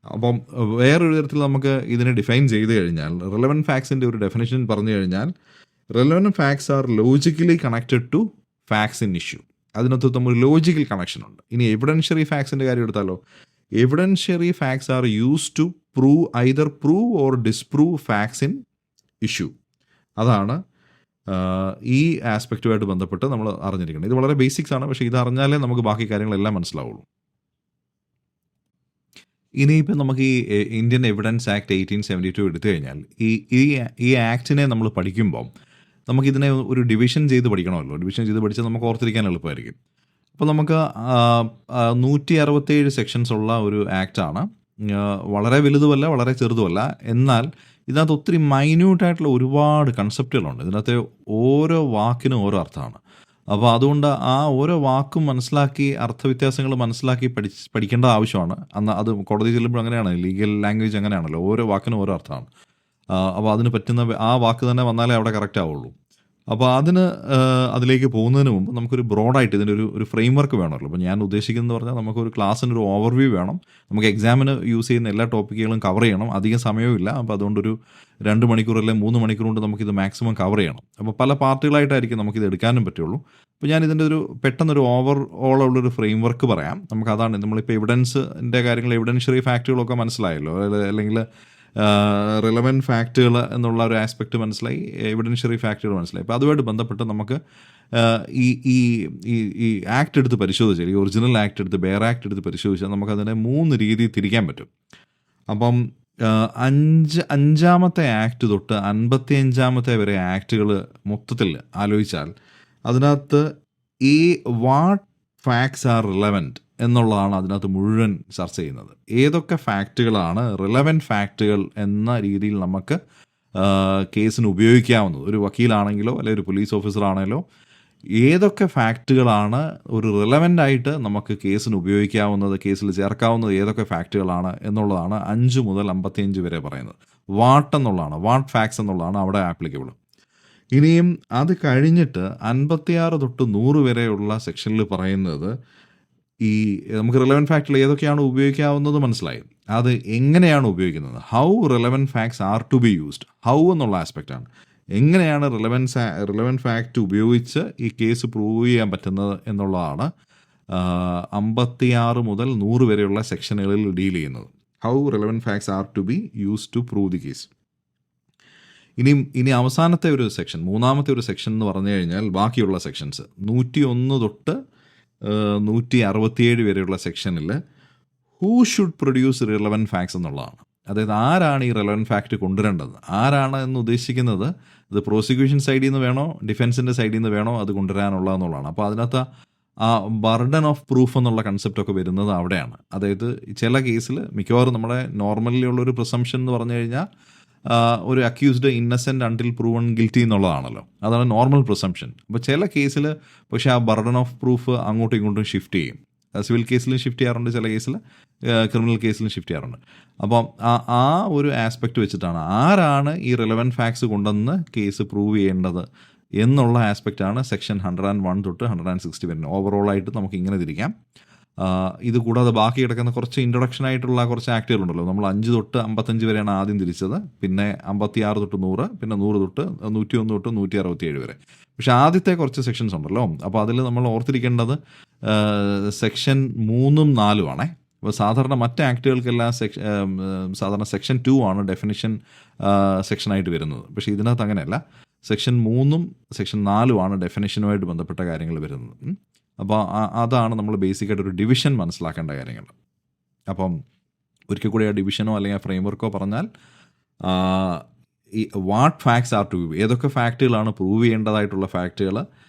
അപ്പം വേറൊരു തരത്തിൽ നമുക്ക് ഇതിനെ ഡിഫൈൻ ചെയ്ത് കഴിഞ്ഞാൽ, റിലവൻറ്റ് ഫാക്ട്സിൻ്റെ ഒരു ഡെഫിനേഷൻ പറഞ്ഞു കഴിഞ്ഞാൽ, relevant facts are logically connected to facts in issue. അതിനകത്ത് നമ്മൾ ലോജിക്കൽ കണക്ഷൻ ഉണ്ട്. ഇനി എവിഡൻഷ്യറി ഫാക്ട്സിൻ്റെ കാര്യം എടുത്താലോ, evidentiary facts are used to either prove or disprove facts in issue. അതാണ് ഈ ആസ്പെക്റ്റുമായിട്ട് ബന്ധപ്പെട്ട് നമ്മൾ അറിഞ്ഞിരിക്കുന്നത്. ഇത് വളരെ ബേസിക്സ് ആണ്, പക്ഷേ ഇത് അറിഞ്ഞാലേ നമുക്ക് ബാക്കി കാര്യങ്ങളെല്ലാം മനസ്സിലാവുള്ളൂ. ഇനിയിപ്പോൾ നമുക്ക് ഈ ഇന്ത്യൻ എവിഡൻസ് ആക്ട് 1872 എടുത്തു കഴിഞ്ഞാൽ ഈ ആക്ടിനെ നമ്മൾ പഠിക്കുമ്പം നമുക്കിതിനെ ഒരു ഡിവിഷൻ ചെയ്ത് പഠിക്കണമല്ലോ. ഡിവിഷൻ ചെയ്ത് പഠിച്ചാൽ നമുക്ക് ഓർത്തിരിക്കാൻ എളുപ്പമായിരിക്കും. അപ്പോൾ നമുക്ക് 167 സെക്ഷൻസ് ഉള്ള ഒരു ആക്റ്റാണ്. വളരെ വലുതുമല്ല വളരെ ചെറുതുമല്ല. എന്നാൽ ഇതിനകത്ത് ഒത്തിരി മൈന്യൂട്ടായിട്ടുള്ള ഒരുപാട് കൺസെപ്റ്റുകളുണ്ട്. ഇതിനകത്ത് ഓരോ വാക്കിനും ഓരോ അർത്ഥമാണ്. അപ്പോൾ അതുകൊണ്ട് ആ ഓരോ വാക്കും മനസ്സിലാക്കി അർത്ഥവ്യത്യാസങ്ങൾ മനസ്സിലാക്കി പഠിക്കേണ്ട ആവശ്യമാണ്. അത് കോടതി ചെല്ലുമ്പോൾ അങ്ങനെയാണ്, ലീഗൽ ലാംഗ്വേജ് അങ്ങനെയാണല്ലോ, ഓരോ വാക്കിനും ഓരോ അർത്ഥമാണ്. അപ്പോൾ അതിന് പറ്റുന്ന ആ വാക്ക് തന്നെ വന്നാലേ അവിടെ കറക്റ്റ് ആവുള്ളൂ. അപ്പോൾ അതിലേക്ക് പോകുന്നതിന് മുമ്പ് നമുക്കൊരു ബ്രോഡായിട്ട് ഇതിൻ്റെ ഒരു ഫ്രെയിം വർക്ക് വേണമല്ലോ. അപ്പോൾ ഞാൻ ഉദ്ദേശിക്കുന്നത് പറഞ്ഞാൽ നമുക്കൊരു ക്ലാസ്സിനൊരു ഓവർവ്യൂ വേണം. നമുക്ക് എക്സാമിന് യൂസ് ചെയ്യുന്ന എല്ലാ ടോപ്പിക്കുകളും കവർ ചെയ്യണം. അധികം സമയമില്ല. അപ്പോൾ അതുകൊണ്ടൊരു 2 മണിക്കൂർ അല്ലെങ്കിൽ 3 മണിക്കൂർ കൊണ്ട് നമുക്കിത് മാക്സിമം കവർ ചെയ്യണം. അപ്പോൾ പല പാർട്ടുകളായിട്ടായിരിക്കും നമുക്കിത് എടുക്കാനും പറ്റുള്ളൂ. അപ്പോൾ ഞാൻ ഇതിൻ്റെ പെട്ടെന്നൊരു ഓളുള്ളൊരു ഫ്രെയിം വർക്ക് പറയാം. നമുക്കതാണ് നമ്മളിപ്പോൾ എവിഡൻസിൻ്റെ കാര്യങ്ങൾ, എവിഡൻഷ്യറി ഫാക്റ്റുകളൊക്കെ മനസ്സിലായല്ലോ, അല്ലെങ്കിൽ റിലവൻറ്റ് ഫാക്റ്റുകൾ എന്നുള്ള ഒരു ആസ്പെക്റ്റ് മനസ്സിലായി, എവിഡൻഷ്യറി ഫാക്റ്റുകൾ മനസ്സിലായി. അപ്പോൾ അതുമായിട്ട് ബന്ധപ്പെട്ട് നമുക്ക് ഈ ആക്ട് എടുത്ത് പരിശോധിച്ചാൽ, ഈ ഒറിജിനൽ ആക്ട് എടുത്ത് ബെയർ ആക്ട് എടുത്ത് പരിശോധിച്ചാൽ നമുക്കതിനെ 3 രീതിയിൽ തിരിക്കാൻ പറ്റും. അപ്പം 5ാമത്തെ ആക്ട് തൊട്ട് 55ാമത്തെ വരെ ആക്റ്റുകൾ മൊത്തത്തിൽ ആലോചിച്ചാൽ അതിനകത്ത് ഈ വാട്ട് ഫാക്ട്സ് ആർ റിലവൻറ്റ് എന്നുള്ളതാണ് അതിനകത്ത് മുഴുവൻ ചർച്ച ചെയ്യുന്നത്. ഏതൊക്കെ ഫാക്റ്റുകളാണ് റിലവൻറ്റ് ഫാക്റ്റുകൾ എന്ന രീതിയിൽ നമുക്ക് കേസിന് ഉപയോഗിക്കാവുന്നത്. ഒരു വക്കീലാണെങ്കിലോ അല്ലെങ്കിൽ ഒരു പോലീസ് ഓഫീസറാണെങ്കിലോ ഏതൊക്കെ ഫാക്റ്റുകളാണ് ഒരു റിലവൻ്റ് ആയിട്ട് നമുക്ക് കേസിന് ഉപയോഗിക്കാവുന്നത്, കേസിൽ ചേർക്കാവുന്നത് ഏതൊക്കെ ഫാക്റ്റുകളാണ് എന്നുള്ളതാണ് 5 മുതൽ 55 വരെ പറയുന്നത്. വാട്ട് ഫാക്ട്സ് എന്നുള്ളതാണ് അവിടെ ആപ്ലിക്കബിൾ. ഇനിയും അത് കഴിഞ്ഞിട്ട് 56 തൊട്ട് 100 വരെയുള്ള സെക്ഷനിൽ പറയുന്നത് നമുക്ക് റിലവൻറ്റ് ഫാക്റ്റുകൾ ഏതൊക്കെയാണ് ഉപയോഗിക്കാവുന്നത് മനസ്സിലായി. അത് എങ്ങനെയാണ് ഉപയോഗിക്കുന്നത്, how relevant facts are to be used. How എന്നുള്ള ആസ്പെക്റ്റാണ്. എങ്ങനെയാണ് റിലവൻറ്റ് ഫാക്റ്റ് ഉപയോഗിച്ച് ഈ കേസ് പ്രൂവ് ചെയ്യാൻ പറ്റുന്നത് എന്നുള്ളതാണ് 56 മുതൽ 100 വരെയുള്ള സെക്ഷനുകളിൽ ഡീൽ ചെയ്യുന്നത്. How relevant facts are to be use to prove the case. ഇനി അവസാനത്തെ ഒരു സെക്ഷൻ, മൂന്നാമത്തെ ഒരു സെക്ഷൻ എന്ന് പറഞ്ഞു കഴിഞ്ഞാൽ ബാക്കിയുള്ള സെക്ഷൻസ് 101 തൊട്ട് 167 വരെയുള്ള സെക്ഷനിൽ who should produce relevant facts എന്നുള്ളതാണ്. അതായത് ആരാണ് ഈ റിലവൻറ്റ് ഫാക്റ്റ് കൊണ്ടുവരേണ്ടത്, ആരാണ് എന്ന് ഉദ്ദേശിക്കുന്നത് അത് പ്രോസിക്യൂഷൻ സൈഡിൽ നിന്ന് വേണോ ഡിഫൻസിൻ്റെ സൈഡിൽ നിന്ന് വേണോ അത് കൊണ്ടുവരാനുള്ളതെന്നുള്ളതാണ്. അപ്പോൾ അതിനകത്ത് ആ ബർഡൻ ഓഫ് പ്രൂഫ് എന്നുള്ള കൺസെപ്റ്റൊക്കെ വരുന്നത് അവിടെയാണ്. അതായത് ചില കേസിൽ മിക്കവാറും നമ്മുടെ നോർമലി ഉള്ളൊരു പ്രിസംഷൻ എന്ന് പറഞ്ഞു കഴിഞ്ഞാൽ ഒരു accused innocent until proven guilty എന്നുള്ളതാണല്ലോ, അതാണ് നോർമൽ പ്രിസംഷൻ. അപ്പോൾ ചില കേസിൽ പക്ഷേ ആ ബർഡൻ ഓഫ് പ്രൂഫ് അങ്ങോട്ടും ഇങ്ങോട്ടും ഷിഫ്റ്റ് ചെയ്യും. സിവിൽ കേസിലും ഷിഫ്റ്റ് ചെയ്യാറുണ്ട്, ചില കേസിൽ ക്രിമിനൽ കേസിലും ഷിഫ്റ്റ് ചെയ്യാറുണ്ട്. അപ്പം ആ ഒരു ആസ്പെക്റ്റ് വെച്ചിട്ടാണ് ആരാണ് ഈ റിലവൻറ്റ് ഫാക്ട്സ് കൊണ്ടുവന്ന് കേസ് പ്രൂവ് ചെയ്യേണ്ടത് എന്നുള്ള ആസ്പെക്റ്റാണ് സെക്ഷൻ 101 തൊട്ട് 160 വരുന്നത്. ഓവറോളായിട്ട് നമുക്ക് ഇങ്ങനെ തിരിക്കാം. ഇത് കൂടാതെ ബാക്കി കിടക്കുന്ന കുറച്ച് ഇൻട്രൊഡക്ഷൻ ആയിട്ടുള്ള കുറച്ച് ആക്ടുകളുണ്ടല്ലോ. നമ്മൾ 5 തൊട്ട് 55 വരെയാണ് ആദ്യം തിരിച്ചത്, പിന്നെ 56 തൊട്ട് 100, പിന്നെ 100 തൊട്ട് 101 തൊട്ട് 167 വരെ. പക്ഷേ ആദ്യത്തെ കുറച്ച് സെക്ഷൻസ് ഉണ്ടല്ലോ, അപ്പോൾ അതിൽ നമ്മൾ ഓർത്തിരിക്കേണ്ടത് സെക്ഷൻ 3ഉം 4ഉം ആണേ. അപ്പോൾ സാധാരണ മറ്റ് ആക്ടുകൾക്കെല്ലാം സാധാരണ സെക്ഷൻ 2 ആണ് ഡെഫിനിഷൻ സെക്ഷനായിട്ട് വരുന്നത്. പക്ഷേ ഇതിനകത്ത് അങ്ങനെയല്ല, സെക്ഷൻ 3ഉം സെക്ഷൻ 4ഉം ആണ് ഡെഫിനിഷനുമായിട്ട് ബന്ധപ്പെട്ട കാര്യങ്ങൾ വരുന്നത്. അപ്പോൾ അതാണ് നമ്മൾ ബേസിക്കായിട്ട് ഒരു ഡിവിഷൻ മനസ്സിലാക്കേണ്ട കാര്യങ്ങൾ. അപ്പം ഒരിക്കൽ കൂടി ആ ഡിവിഷനോ അല്ലെങ്കിൽ ആ ഫ്രെയിംവർക്കോ പറഞ്ഞാൽ ഈ what facts are to be, ഏതൊക്കെ ഫാക്റ്റുകളാണ് പ്രൂവ് ചെയ്യേണ്ടതായിട്ടുള്ള ഫാക്റ്റുകൾ,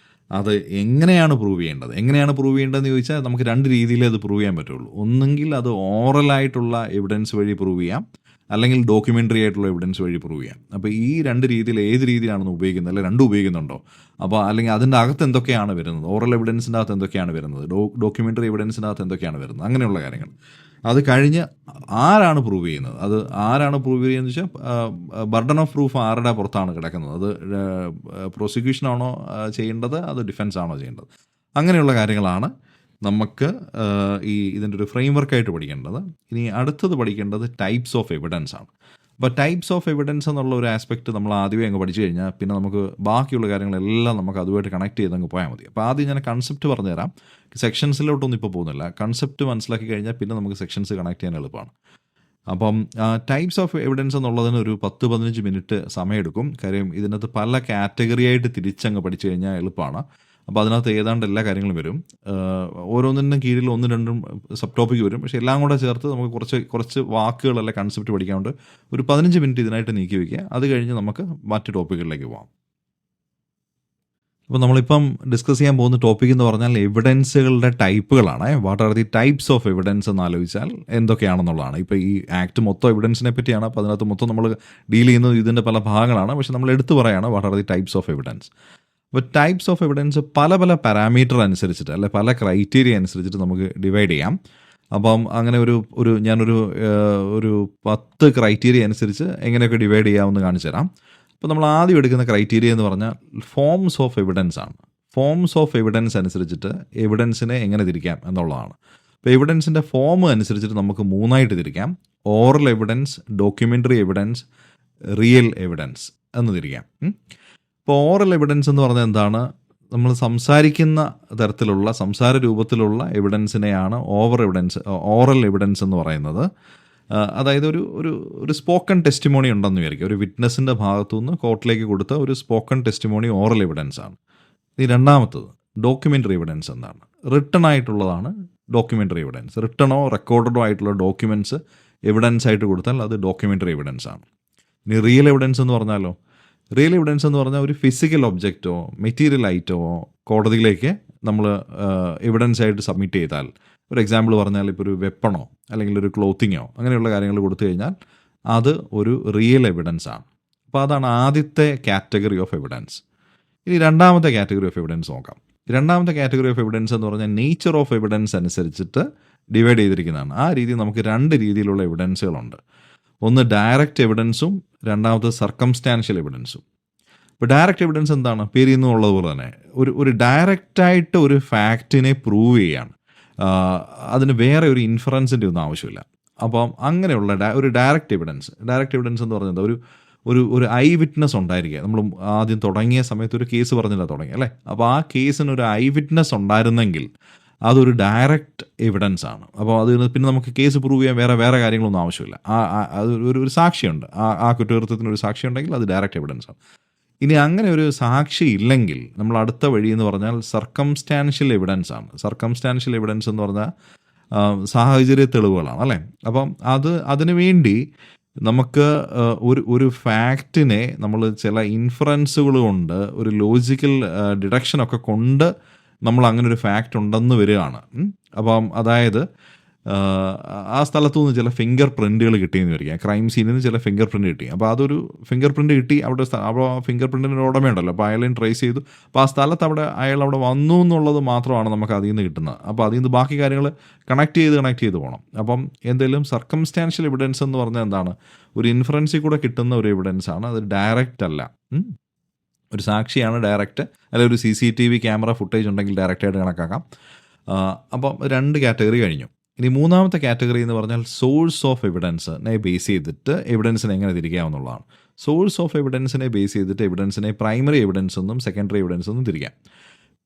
അത് എങ്ങനെയാണ് പ്രൂവ് ചെയ്യേണ്ടതെന്ന് ചോദിച്ചാൽ നമുക്ക് 2 രീതിയിലേ അത് പ്രൂവ് ചെയ്യാൻ പറ്റുള്ളൂ. ഒന്നെങ്കിൽ അത് ഓറലായിട്ടുള്ള എവിഡൻസ് വഴി പ്രൂവ് ചെയ്യാം, അല്ലെങ്കിൽ ഡോക്യുമെൻ്ററി ആയിട്ടുള്ള എവിഡൻസ് വഴി പ്രൂവ് ചെയ്യാം. അപ്പോൾ ഈ 2 രീതിയിൽ ഏത് രീതിയിലാണെന്ന് ഉപയോഗിക്കുന്നത്, അല്ലെങ്കിൽ 2 ഉപയോഗിക്കുന്നുണ്ടോ, അപ്പോൾ അല്ലെങ്കിൽ അതിൻ്റെ അകത്ത് എന്തൊക്കെയാണ് വരുന്നത്, ഓറൽ എവിഡൻസിൻ്റെ അകത്ത് എന്തൊക്കെയാണ് വരുന്നത്, ഡോക്യുമെൻ്ററി എവിഡൻസിൻ്റെ അകത്ത് എന്തൊക്കെയാണ് വരുന്നത്, അങ്ങനെയുള്ള കാര്യങ്ങൾ. അത് കഴിഞ്ഞ് ആരാണ് പ്രൂവ് ചെയ്യുന്നത്, അത് ആരാണ് പ്രൂവ് ചെയ്യുന്നത് വെച്ചാൽ ബർഡൻ ഓഫ് പ്രൂഫ് ആരുടെ പുറത്താണ് കിടക്കുന്നത്, അത് പ്രോസിക്യൂഷനാണോ ചെയ്യേണ്ടത്, അത് ഡിഫൻസ് ആണോ ചെയ്യേണ്ടത്, അങ്ങനെയുള്ള കാര്യങ്ങളാണ് നമുക്ക് ഇതിൻ്റെ ഒരു ഫ്രെയിംവർക്കായിട്ട് പഠിക്കേണ്ടത്. ഇനി അടുത്തത് പഠിക്കേണ്ടത് ടൈപ്സ് ഓഫ് എവിഡൻസ് ആണ്. അപ്പോൾ ടൈപ്സ് ഓഫ് എവിഡൻസ് എന്നുള്ള ഒരു ആസ്പെക്റ്റ് നമ്മൾ ആദ്യമേ അങ്ങ് പഠിച്ചു കഴിഞ്ഞാൽ പിന്നെ നമുക്ക് ബാക്കിയുള്ള കാര്യങ്ങളെല്ലാം നമുക്ക് അതുമായിട്ട് കണക്ട് ചെയ്ത് അങ്ങ് പോയാൽ മതി. അപ്പോൾ ആദ്യം ഞാൻ കൺസെപ്റ്റ് പറഞ്ഞുതരാം, സെക്ഷൻസിലോട്ടൊന്നും ഇപ്പോൾ പോകുന്നില്ല. കൺസെപ്റ്റ് മനസ്സിലാക്കി കഴിഞ്ഞാൽ പിന്നെ നമുക്ക് സെക്ഷൻസ് കണക്ട് ചെയ്യാൻ എളുപ്പമാണ്. അപ്പം ടൈപ്സ് ഓഫ് എവിഡൻസ് എന്നുള്ളതിന് ഒരു 10-15 മിനിറ്റ് സമയമെടുക്കും. കാര്യം ഇതിനകത്ത് പല കാറ്റഗറി ആയിട്ട് തിരിച്ചങ്ങ് പഠിച്ചു കഴിഞ്ഞാൽ എളുപ്പമാണ്. അപ്പോൾ അതിനകത്ത് ഏതാണ്ട് എല്ലാ കാര്യങ്ങളും വരും. ഓരോന്നിനും കീഴിൽ 1-2 സബ് ടോപ്പിക്ക് വരും. പക്ഷേ എല്ലാം കൂടെ ചേർത്ത് നമുക്ക് കുറച്ച് വാക്കുകളല്ല കൺസെപ്റ്റ് പഠിക്കാനുണ്ട്. ഒരു 15 മിനിറ്റ് ഇതിനായിട്ട് നീക്കി വയ്ക്കുക. അത് കഴിഞ്ഞ് നമുക്ക് മറ്റ് ടോപ്പിക്കുകളിലേക്ക് പോകാം. അപ്പോൾ നമ്മളിപ്പം ഡിസ്കസ് ചെയ്യാൻ പോകുന്ന ടോപ്പിക് എന്ന് പറഞ്ഞാൽ എവിഡൻസുകളുടെ ടൈപ്പുകളാണ്. What are the types of evidence എന്ന് ആലോചിച്ചാൽ എന്തൊക്കെയാണെന്നുള്ളതാണ്. ഇപ്പോൾ ഈ ആക്ട് മൊത്തം എവിഡൻസിനെ പറ്റിയാണ്. അപ്പോൾ അതിനകത്ത് മൊത്തം നമ്മൾ ഡീൽ ചെയ്യുന്നത് ഇതിൻ്റെ പല ഭാഗങ്ങളാണ്. പക്ഷേ നമ്മൾ എടുത്തു പറയാണ് what are the types of evidence. അപ്പോൾ ടൈപ്സ് ഓഫ് എവിഡൻസ് പല പാരാമീറ്റർ അനുസരിച്ചിട്ട്, അല്ലെ പല ക്രൈറ്റീരിയ അനുസരിച്ചിട്ട് നമുക്ക് ഡിവൈഡ് ചെയ്യാം. അപ്പം അങ്ങനെ ഞാനൊരു 10 ക്രൈറ്റീരിയ അനുസരിച്ച് എങ്ങനെയൊക്കെ ഡിവൈഡ് ചെയ്യാമെന്ന് കാണിച്ചു തരാം. അപ്പോൾ നമ്മൾ ആദ്യം എടുക്കുന്ന ക്രൈറ്റീരിയ എന്ന് പറഞ്ഞാൽ ഫോംസ് ഓഫ് എവിഡൻസ് ആണ്. ഫോംസ് ഓഫ് എവിഡൻസ് അനുസരിച്ചിട്ട് എവിഡൻസിനെ എങ്ങനെ തിരിക്കാം എന്നുള്ളതാണ്. അപ്പോൾ എവിഡൻസിൻ്റെ ഫോം അനുസരിച്ചിട്ട് നമുക്ക് 3ആയിട്ട് തിരിക്കാം. Oral evidence, documentary evidence, real evidence എന്ന് തിരിക്കാം. ഇപ്പോൾ ഓറൽ എവിഡൻസ് എന്ന് പറഞ്ഞാൽ എന്താണ്? നമ്മൾ സംസാരിക്കുന്ന തരത്തിലുള്ള സംസാര രൂപത്തിലുള്ള എവിഡൻസിനെയാണ് ഓറൽ എവിഡൻസ് എന്ന് പറയുന്നത്. അതായത് ഒരു സ്പോക്കൺ ടെസ്റ്റിമോണി ഉണ്ടെന്ന് വിചാരിക്കുക. ഒരു വിറ്റ്നസിൻ്റെ ഭാഗത്തുനിന്ന് കോർട്ടിലേക്ക് കൊടുത്ത ഒരു സ്പോക്കൺ ടെസ്റ്റിമോണി ഓറൽ എവിഡൻസ് ആണ്. ഈ രണ്ടാമത്തത് ഡോക്യുമെൻ്ററി എവിഡൻസ് എന്താണ്? റിട്ടൺ ആയിട്ടുള്ളതാണ് ഡോക്യുമെൻ്ററി എവിഡൻസ്. റിട്ടണോ റെക്കോർഡഡോ ആയിട്ടുള്ള ഡോക്യുമെൻറ്റ്സ് എവിഡൻസ് ആയിട്ട് കൊടുത്താൽ അത് ഡോക്യുമെൻ്ററി എവിഡൻസ് ആണ്. ഇനി റിയൽ എവിഡൻസ് എന്ന് പറഞ്ഞാലോ? റിയൽ എവിഡൻസ് എന്ന് പറഞ്ഞാൽ ഒരു ഫിസിക്കൽ ഒബ്ജക്റ്റോ മെറ്റീരിയൽ ഐറ്റമോ കോടതിയിലേക്ക് നമ്മൾ എവിഡൻസ് ആയിട്ട് സബ്മിറ്റ് ചെയ്താൽ, ഒരു എക്സാമ്പിൾ പറഞ്ഞാൽ ഇപ്പോൾ ഒരു വെപ്പണോ അല്ലെങ്കിൽ ഒരു ക്ലോത്തിങ്ങോ അങ്ങനെയുള്ള കാര്യങ്ങൾ കൊടുത്തു കഴിഞ്ഞാൽ അത് ഒരു റിയൽ എവിഡൻസ് ആണ്. അപ്പോൾ അതാണ് ആദ്യത്തെ കാറ്റഗറി ഓഫ് എവിഡൻസ്. ഇനി രണ്ടാമത്തെ കാറ്റഗറി ഓഫ് എവിഡൻസ് നോക്കാം. രണ്ടാമത്തെ കാറ്റഗറി ഓഫ് എവിഡൻസ് എന്ന് പറഞ്ഞാൽ നേച്ചർ ഓഫ് എവിഡൻസ് അനുസരിച്ചിട്ട് ഡിവൈഡ് ചെയ്തിരിക്കുന്നതാണ്. ആ രീതിയിൽ നമുക്ക് 2 രീതിയിലുള്ള എവിഡൻസുകളുണ്ട്. ഒന്ന് ഡയറക്റ്റ് എവിഡൻസും രണ്ടാമത് സർക്കംസ്റ്റാൻഷ്യൽ എവിഡൻസും. ഇപ്പോൾ ഡയറക്റ്റ് എവിഡൻസ് എന്താണ്? പേരിൽ നിന്നുള്ളതുപോലെ തന്നെ ഒരു ഡയറക്റ്റായിട്ട് ഒരു ഫാക്റ്റിനെ പ്രൂവ് ചെയ്യാണ്. അതിന് വേറെ ഒരു ഇൻഫറൻസിൻ്റെ ഒന്നും ആവശ്യമില്ല. അപ്പം അങ്ങനെയുള്ള ഒരു ഡയറക്റ്റ് എവിഡൻസ് എന്ന് പറഞ്ഞാൽ ഒരു ഐ വിറ്റ്നസ് ഉണ്ടായിരിക്കുക. നമ്മൾ ആദ്യം തുടങ്ങിയ സമയത്ത് ഒരു കേസ് പറഞ്ഞില്ല തുടങ്ങി അല്ലേ? അപ്പോൾ ആ കേസിന് ഒരു ഐ വിറ്റ്നസ് ഉണ്ടായിരുന്നെങ്കിൽ അതൊരു ഡയറക്റ്റ് എവിഡൻസ് ആണ്. അപ്പോൾ അത് പിന്നെ നമുക്ക് കേസ് പ്രൂവ് ചെയ്യാൻ വേറെ കാര്യങ്ങളൊന്നും ആവശ്യമില്ല. അത് ഒരു സാക്ഷിയുണ്ട്, ആ കുറ്റകൃത്യത്തിന് ഒരു സാക്ഷി ഉണ്ടെങ്കിൽ അത് ഡയറക്റ്റ് എവിഡൻസ് ആണ്. ഇനി അങ്ങനെ ഒരു സാക്ഷി ഇല്ലെങ്കിൽ നമ്മൾ അടുത്ത വഴി എന്ന് പറഞ്ഞാൽ സർക്കംസ്റ്റാൻഷ്യൽ എവിഡൻസ് ആണ്. സർക്കംസ്റ്റാൻഷ്യൽ എവിഡൻസ് എന്ന് പറഞ്ഞാൽ സാഹചര്യ തെളിവുകളാണ് അല്ലേ? അപ്പം അതിനു വേണ്ടി നമുക്ക് ഒരു ഫാക്റ്റിനെ നമ്മൾ ചില ഇൻഫറൻസുകൾ കൊണ്ട് ഒരു ലോജിക്കൽ ഡിഡക്ഷനൊക്കെ കൊണ്ട് നമ്മൾ അങ്ങനെ ഒരു ഫാക്റ്റ് ഉണ്ടെന്ന് വരികയാണ്. അപ്പം അതായത് ആ സ്ഥലത്തു നിന്ന് ചില ഫിംഗർ പ്രിൻറ്റുകൾ കിട്ടിയെന്ന് വരിക, ക്രൈം സീനിൽ നിന്ന് ചില ഫിംഗർ പ്രിൻറ്റ് കിട്ടി. അപ്പോൾ അതൊരു ഫിംഗർ പ്രിൻറ്റ് കിട്ടി, അപ്പോൾ ആ ഫിംഗർ പ്രിൻറ്റിന് ഉടമയുണ്ടല്ലോ, അപ്പോൾ അയാളെയും ട്രേസ് ചെയ്തു. അപ്പോൾ ആ സ്ഥലത്ത് അയാൾ അവിടെ വന്നു എന്നുള്ളത് മാത്രമാണ് നമുക്ക് അതിൽ നിന്ന് കിട്ടുന്നത്. അപ്പോൾ അതിൽ നിന്ന് ബാക്കി കാര്യങ്ങൾ കണക്ട് ചെയ്ത് പോകണം. അപ്പം എന്തെങ്കിലും സർക്കംസ്റ്റാൻഷ്യൽ എവിഡൻസ് എന്ന് പറഞ്ഞാൽ എന്താണ്? ഒരു ഇൻഫറൻസിൽ കൂടെ കിട്ടുന്ന ഒരു എവിഡൻസ് ആണ്, അത് ഡയറക്റ്റ് അല്ല. ഒരു സാക്ഷിയാണ് ഡയറക്റ്റ്, അല്ലെങ്കിൽ ഒരു CCTV ക്യാമറ ഫുട്ടേജ് ഉണ്ടെങ്കിൽ ഡയറക്റ്റായിട്ട് കണക്കാക്കാം. അപ്പം 2 കാറ്റഗറി കഴിഞ്ഞു. ഇനി മൂന്നാമത്തെ കാറ്റഗറി എന്ന് പറഞ്ഞാൽ സോഴ്സ് ഓഫ് എവിഡൻസിനെ ബേസ് ചെയ്തിട്ട് എവിഡൻസിനെ എങ്ങനെ തിരിക്കാമെന്നുള്ളതാണ്. സോഴ്സ് ഓഫ് എവിഡൻസിനെ ബേസ് ചെയ്തിട്ട് എവിഡൻസിനെ പ്രൈമറി എവിഡൻസ് എന്നും സെക്കൻഡറി എവിഡൻസ് എന്നും തിരിക്കാം.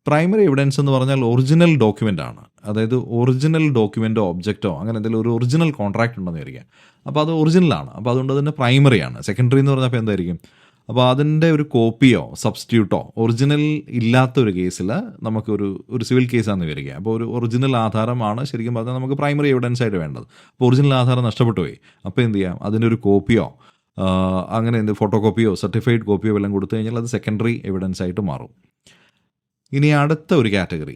പ്രൈമറി എവിഡൻസ് എന്ന് പറഞ്ഞാൽ ഒറിജിനൽ ഡോക്യുമെൻ്റ് ആണ്. അതായത് ഒറിജിനൽ ഡോക്യുമെൻറ്റോ ഒബ്ജക്റ്റോ അങ്ങനെ എന്തെങ്കിലും ഒരു ഒറിജിനൽ കോൺട്രാക്റ്റ് ഉണ്ടെന്ന് വിചാരിക്കാം. അപ്പോൾ അത് ഒറിജിനലാണ്, അപ്പോൾ അതുകൊണ്ട് തന്നെ പ്രൈമറിയാണ്. സെക്കൻഡറി എന്ന് പറഞ്ഞപ്പോൾ എന്തായിരിക്കും? അപ്പോൾ അതിൻ്റെ ഒരു കോപ്പിയോ സബ്സ്റ്റിറ്റ്യൂട്ടോ ഒറിജിനൽ ഇല്ലാത്ത ഒരു കേസിൽ നമുക്കൊരു സിവിൽ കേസാണെന്ന് വിചാരിക്കുക. അപ്പോൾ ഒരു ഒറിജിനൽ ആധാരമാണ് ശരിക്കും പറഞ്ഞാൽ നമുക്ക് പ്രൈമറി എവിഡൻസ് ആയിട്ട് വേണ്ടത്. അപ്പോൾ ഒറിജിനൽ ആധാരം നഷ്ടപ്പെട്ടു പോയി, അപ്പോൾ എന്ത് ചെയ്യാം? അതിൻ്റെ ഒരു കോപ്പിയോ അങ്ങനെ ഫോട്ടോ കോപ്പിയോ സർട്ടിഫൈഡ് കോപ്പിയോ എല്ലാം കൊടുത്തു കഴിഞ്ഞാൽ അത് സെക്കൻഡറി എവിഡൻസ് ആയിട്ട് മാറും. ഇനി അടുത്ത ഒരു കാറ്റഗറി,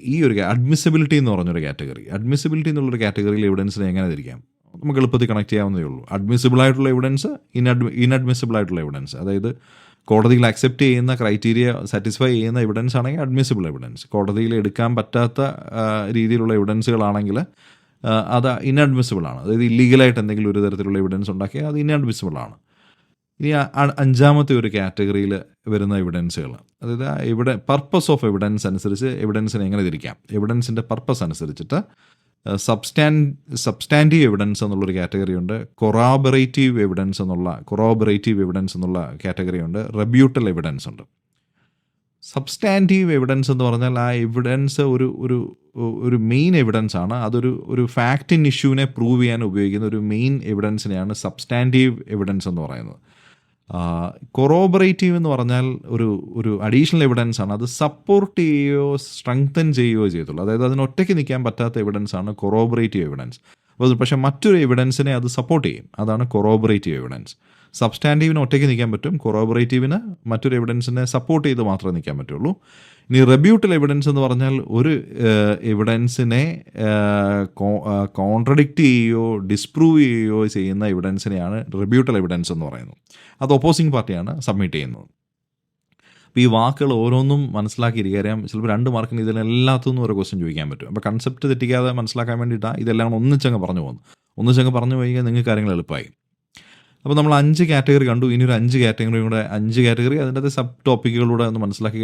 അഡ്മിസിബിലിറ്റി എന്ന് പറഞ്ഞൊരു കാറ്റഗറി. അഡ്മിസിബിലിറ്റി എന്നുള്ളൊരു കാറ്റഗറിയിൽ എവിഡൻസിനെ എങ്ങനെ തിരിക്കാം? നമുക്ക് എളുപ്പത്തിൽ കണക്ട് ചെയ്യാവുന്നതേ ഉള്ളൂ. അഡ്മിസിബിൾ ആയിട്ടുള്ള എവിഡൻസ്, ഇൻഅഡ്മിസിബിൾ ആയിട്ടുള്ള എവിഡൻസ്. അതായത് കോടതിയിൽ അക്സെപ്റ്റ് ചെയ്യുന്ന ക്രൈറ്റീരിയ സാറ്റിസ്ഫൈ ചെയ്യുന്ന എവിഡൻസ് ആണെങ്കിൽ അഡ്മിസിബിൾ എവിഡൻസ്. കോടതിയിൽ എടുക്കാൻ പറ്റാത്ത രീതിയിലുള്ള എവിഡൻസുകളാണെങ്കിൽ അത് ഇൻഅഡ്മിസിബിൾ ആണ്. അതായത് ഇല്ലീഗലായിട്ട് എന്തെങ്കിലും ഒരു തരത്തിലുള്ള എവിഡൻസ് ഉണ്ടാക്കിയാൽ അത് ഇൻഅഡ്മിസിബിൾ ആണ്. ഇനി അഞ്ചാമത്തെ ഒരു കാറ്റഗറിയിൽ വരുന്ന എവിഡൻസുകൾ, അതായത് പർപ്പസ് ഓഫ് എവിഡൻസ് അനുസരിച്ച് എവിഡൻസിനെ എങ്ങനെ തിരിക്കാം? എവിഡൻസിൻ്റെ പർപ്പസ് അനുസരിച്ചിട്ട് സബ്സ്റ്റാൻറ്റീവ് എവിഡൻസ് എന്നുള്ളൊരു കാറ്റഗറി ഉണ്ട്, കൊറാബറേറ്റീവ് എവിഡൻസ് എന്നുള്ള കാറ്റഗറി ഉണ്ട്, റെബ്യൂട്ടൽ എവിഡൻസ് ഉണ്ട്. സബ്സ്റ്റാൻറ്റീവ് എവിഡൻസ് എന്ന് പറഞ്ഞാൽ ആ എവിഡൻസ് ഒരു മെയിൻ എവിഡൻസ് ആണ്. ഒരു ഫാക്റ്റിൻ ഇഷ്യൂവിനെ പ്രൂവ് ചെയ്യാൻ ഉപയോഗിക്കുന്ന ഒരു മെയിൻ എവിഡൻസിനെയാണ് സബ്സ്റ്റാൻറ്റീവ് എവിഡൻസ് എന്ന് പറയുന്നത്. കൊറോബറേറ്റീവ് എന്ന് പറഞ്ഞാൽ ഒരു അഡീഷണൽ എവിഡൻസ് ആണ്. അത് സപ്പോർട്ട് ചെയ്യുകയോ സ്ട്രെങ്തൻ ചെയ്യുകയോ ചെയ്തുള്ളൂ. അതായത് അതിന് ഒറ്റയ്ക്ക് നിൽക്കാൻ പറ്റാത്ത എവിഡൻസ് ആണ് കൊറോബറേറ്റീവ് എവിഡൻസ്. പക്ഷേ മറ്റൊരു എവിഡൻസിനെ അത് സപ്പോർട്ട് ചെയ്യും, അതാണ് കൊറോബറേറ്റീവ് എവിഡൻസ്. സബ്സ്റ്റാൻറ്റീവിന് ഒറ്റയ്ക്ക് നിൽക്കാൻ പറ്റും, കൊറോബറേറ്റീവിന് മറ്റൊരു എവിഡൻസിനെ സപ്പോർട്ട് ചെയ്ത് മാത്രമേ നിൽക്കാൻ പറ്റുള്ളൂ. ഇനി റെബ്യൂട്ടൽ എവിഡൻസ് എന്ന് പറഞ്ഞാൽ ഒരു എവിഡൻസിനെ കോൺട്രഡിക്റ്റ് ചെയ്യുകയോ ഡിസ്പ്രൂവ് ചെയ്യുകയോ ചെയ്യുന്ന എവിഡൻസിനെയാണ് റെബ്യൂട്ടൽ എവിഡൻസ് എന്ന് പറയുന്നത്. അത് ഒപ്പോസിങ് പാർട്ടിയാണ് സബ്മിറ്റ് ചെയ്യുന്നത്. അപ്പോൾ ഈ വാക്കുകൾ ഓരോന്നും മനസ്സിലാക്കിയിരിക്കാൻ ചിലപ്പോൾ 2 മാർക്കിന് ഇതിലെല്ലാത്തുനിന്നും ഒരു ക്വസ്റ്റ്യൻ ചോദിക്കാൻ പറ്റും. അപ്പോൾ കൺസെപ്റ്റ് തെറ്റിക്കാതെ മനസ്സിലാക്കാൻ വേണ്ടിയിട്ടാണ് ഇതെല്ലാം ഒന്നിച്ചങ്ങ് പറഞ്ഞു പോയി കഴിഞ്ഞാൽ നിങ്ങൾക്ക് കാര്യങ്ങൾ എളുപ്പമായി. അപ്പോൾ നമ്മൾ 5 കാറ്റഗറി കണ്ടു. ഇനി ഒരു 5 കാറ്റഗറി അതിൻ്റെ സബ് ടോപ്പിക്കുകളിലൂടെ ഒന്ന് മനസ്സിലാക്കി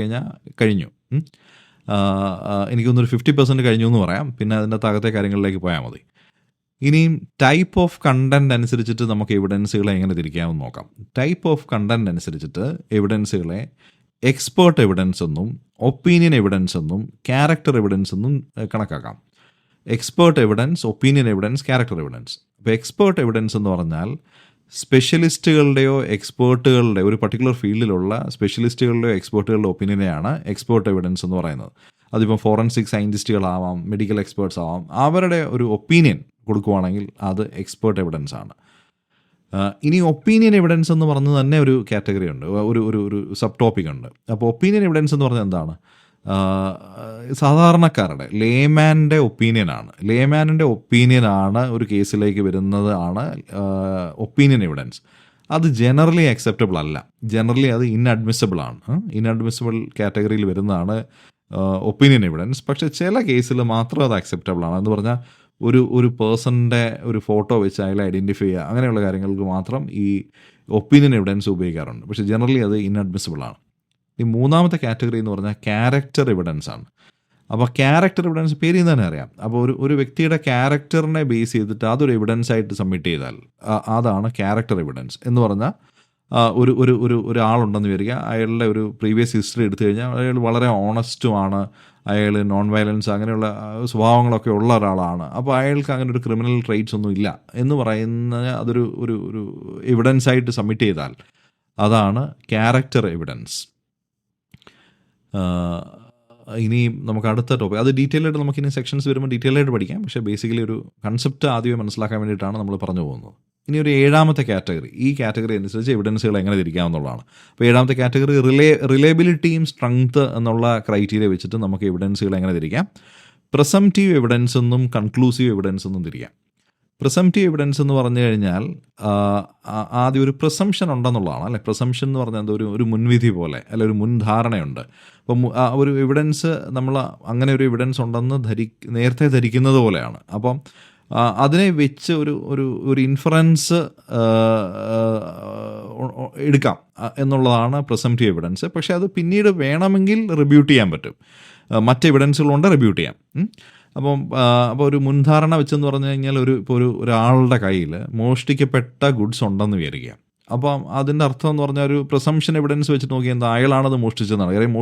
കഴിഞ്ഞു. എനിക്കൊന്നൊരു 50% കഴിഞ്ഞു എന്ന് പറയാം. പിന്നെ അതിൻ്റെ താഴത്തെ കാര്യങ്ങളിലേക്ക് പോയാൽ മതി. ഇനിയും ടൈപ്പ് ഓഫ് കണ്ടൻറ് അനുസരിച്ചിട്ട് നമുക്ക് എവിഡൻസുകളെ എങ്ങനെ തിരിക്കാമെന്ന് നോക്കാം. ടൈപ്പ് ഓഫ് കണ്ടൻറ് അനുസരിച്ചിട്ട് എവിഡൻസുകളെ എക്സ്പേർട്ട് എവിഡൻസ് എന്നും ഒപ്പീനിയൻ എവിഡൻസ് എന്നും ക്യാരക്ടർ എവിഡൻസ് എന്നും കണക്കാക്കാം. Expert evidence, opinion evidence, character evidence. അപ്പോൾ എക്സ്പേർട്ട് എവിഡൻസ് എന്ന് പറഞ്ഞാൽ സ്പെഷ്യലിസ്റ്റുകളുടെയോ എക്സ്പേർട്ടുകളുടെ ഒരു പർട്ടിക്കുലർ ഫീൽഡിലുള്ള സ്പെഷ്യലിസ്റ്റുകളുടെയോ എക്സ്പേർട്ടുകളുടെ ഒപ്പീനിയനെയാണ് എക്സ്പേർട്ട് എവിഡൻസ് എന്ന് പറയുന്നത്. അതിപ്പോൾ ഫോറൻസിക് സയൻറ്റിസ്റ്റുകളാവാം, മെഡിക്കൽ എക്സ്പേർട്സ് ആവാം, അവരുടെ ഒരു ഒപ്പീനിയൻ കൊടുക്കുവാണെങ്കിൽ അത് എക്സ്പേർട്ട് എവിഡൻസ് ആണ്. ഇനി ഒപ്പീനിയൻ എവിഡൻസ് എന്ന് പറഞ്ഞ് തന്നെ ഒരു കാറ്റഗറി ഉണ്ട്, ഒരു സബ് ടോപ്പിക് ഉണ്ട്. അപ്പോൾ ഒപ്പീനിയൻ എവിഡൻസ് എന്ന് പറഞ്ഞാൽ എന്താണ്? സാധാരണക്കാരുടെ ലേമാൻ്റെ ഒപ്പീനിയനാണ് ഒരു കേസിലേക്ക് വരുന്നത് ആണ് ഒപ്പീനിയൻ എവിഡൻസ്. അത് ജനറലി അക്സെപ്റ്റബിൾ അല്ല, ജനറലി അത് ഇൻഅഡ്മിസിബിൾ ആണ്. ഇൻഅഡ്മിസിബിൾ കാറ്റഗറിയിൽ വരുന്നതാണ് ഒപ്പീനിയൻ എവിഡൻസ്. പക്ഷേ ചില കേസിൽ മാത്രം അത് അക്സെപ്റ്റബിൾ ആണ്. എന്ന് പറഞ്ഞാൽ ഒരു പേഴ്സണിൻ്റെ ഒരു ഫോട്ടോ വെച്ച് അയാളെ ഐഡൻറ്റിഫൈ ചെയ്യുക, അങ്ങനെയുള്ള കാര്യങ്ങൾക്ക് മാത്രം ഈ ഒപ്പീനിയൻ എവിഡൻസ് ഉപയോഗിക്കാറുണ്ട്. പക്ഷേ ജനറലി അത് ഇൻഅഡ്മിസിബിൾ ആണ്. ഈ മൂന്നാമത്തെ കാറ്റഗറി എന്ന് പറഞ്ഞാൽ ക്യാരക്ടർ എവിഡൻസ് ആണ്. അപ്പോൾ ക്യാരക്ടർ എവിഡൻസ് പേരിൽ നിന്ന് തന്നെ അറിയാം. അപ്പോൾ ഒരു വ്യക്തിയുടെ ക്യാരക്ടറിനെ ബേസ് ചെയ്തിട്ട് അതൊരു എവിഡൻസ് ആയിട്ട് സബ്മിറ്റ് ചെയ്താൽ അതാണ് ക്യാരക്ടർ എവിഡൻസ് എന്ന് പറഞ്ഞാൽ ഒരു ഒരു ഒരു ഒരാളുണ്ടെന്ന് വിചാരിക്കുക. അയാളുടെ ഒരു പ്രീവിയസ് ഹിസ്റ്ററി എടുത്തു കഴിഞ്ഞാൽ അയാൾ വളരെ ഓണസ്റ്റുമാണ്, അയാൾ നോൺ വയലൻസ് അങ്ങനെയുള്ള സ്വഭാവങ്ങളൊക്കെ ഉള്ള ഒരാളാണ്. അപ്പോൾ അയാൾക്ക് അങ്ങനെ ഒരു ക്രിമിനൽ ട്രേറ്റ്സ് ഒന്നും ഇല്ല എന്ന് പറയുന്ന അതൊരു ഒരു ഒരു എവിഡൻസ് ആയിട്ട് സബ്മിറ്റ് ചെയ്താൽ അതാണ് ക്യാരക്ടർ എവിഡൻസ്. ഇനി നമുക്ക് അടുത്ത ടോപ്പിക്, അത് ഡീറ്റെയിൽ ആയിട്ട് നമുക്കിനി സെക്ഷൻസ് വരുമ്പോൾ ഡീറ്റെയിൽ ആയിട്ട് പഠിക്കാം. പക്ഷേ ബേസിക്കലി ഒരു കൺസെപ്റ്റ് ആദ്യമേ മനസ്സിലാക്കാൻ വേണ്ടിയിട്ടാണ് നമ്മൾ പറഞ്ഞു പോകുന്നത്. ഇനി ഒരു 7ാമത്തെ കാറ്റഗറി, ഈ കാറ്റഗറി അനുസരിച്ച് എവിഡൻസുകൾ എങ്ങനെ തിരിക്കാമെന്നുള്ളതാണ്. അപ്പോൾ 7ാമത്തെ കാറ്റഗറി റിലയബിലിറ്റിയും സ്ട്രെങ്ത് എന്നുള്ള ക്രൈറ്റീരിയ വെച്ചിട്ട് നമുക്ക് എവിഡൻസുകൾ എങ്ങനെ തിരിക്കാം. പ്രിസംപ്റ്റീവ് എവിഡൻസ് എന്നും കൺക്ലൂസീവ് എവിഡൻസ് എന്നും തിരിക്കാം. പ്രിസംപ്റ്റീവ് എവിഡൻസ് എന്ന് പറഞ്ഞു കഴിഞ്ഞാൽ ആദ്യം ഒരു പ്രിസംഷൻ ഉണ്ടെന്നുള്ളതാണ്, അല്ലെ. പ്രിസംഷൻ എന്ന് പറഞ്ഞാൽ എന്താ, ഒരു മുൻവിധി പോലെ, അല്ലെ, ഒരു മുൻധാരണയുണ്ട്. അപ്പം ഒരു എവിഡൻസ് നമ്മൾ അങ്ങനെ ഒരു എവിഡൻസ് ഉണ്ടെന്ന് നേരത്തെ ധരിക്കുന്നത് പോലെയാണ്. അപ്പം അതിനെ വെച്ച് ഒരു ഇൻഫറൻസ് എടുക്കാം എന്നുള്ളതാണ് പ്രിസംപ്റ്റീവ് എവിഡൻസ്. പക്ഷേ അത് പിന്നീട് വേണമെങ്കിൽ റിബ്യൂട്ട് ചെയ്യാൻ പറ്റും, മറ്റ് എവിഡൻസുകളുണ്ട് റിബ്യൂട്ട് ചെയ്യാം. അപ്പോൾ ഒരു മുൻധാരണ വെച്ചെന്ന് പറഞ്ഞു കഴിഞ്ഞാൽ ഒരാളുടെ കയ്യിൽ മോഷ്ടിക്കപ്പെട്ട ഗുഡ്സ് ഉണ്ടെന്ന് വിചാരിക്കുക. അപ്പം അതിൻ്റെ അർത്ഥം എന്ന് പറഞ്ഞാൽ ഒരു പ്രിസംപ്ഷൻ എവിഡൻസ് വെച്ച് നോക്കി എന്താ, അയാളാണത് മോഷ്ടിച്ചതെന്നാണ്. കാര്യം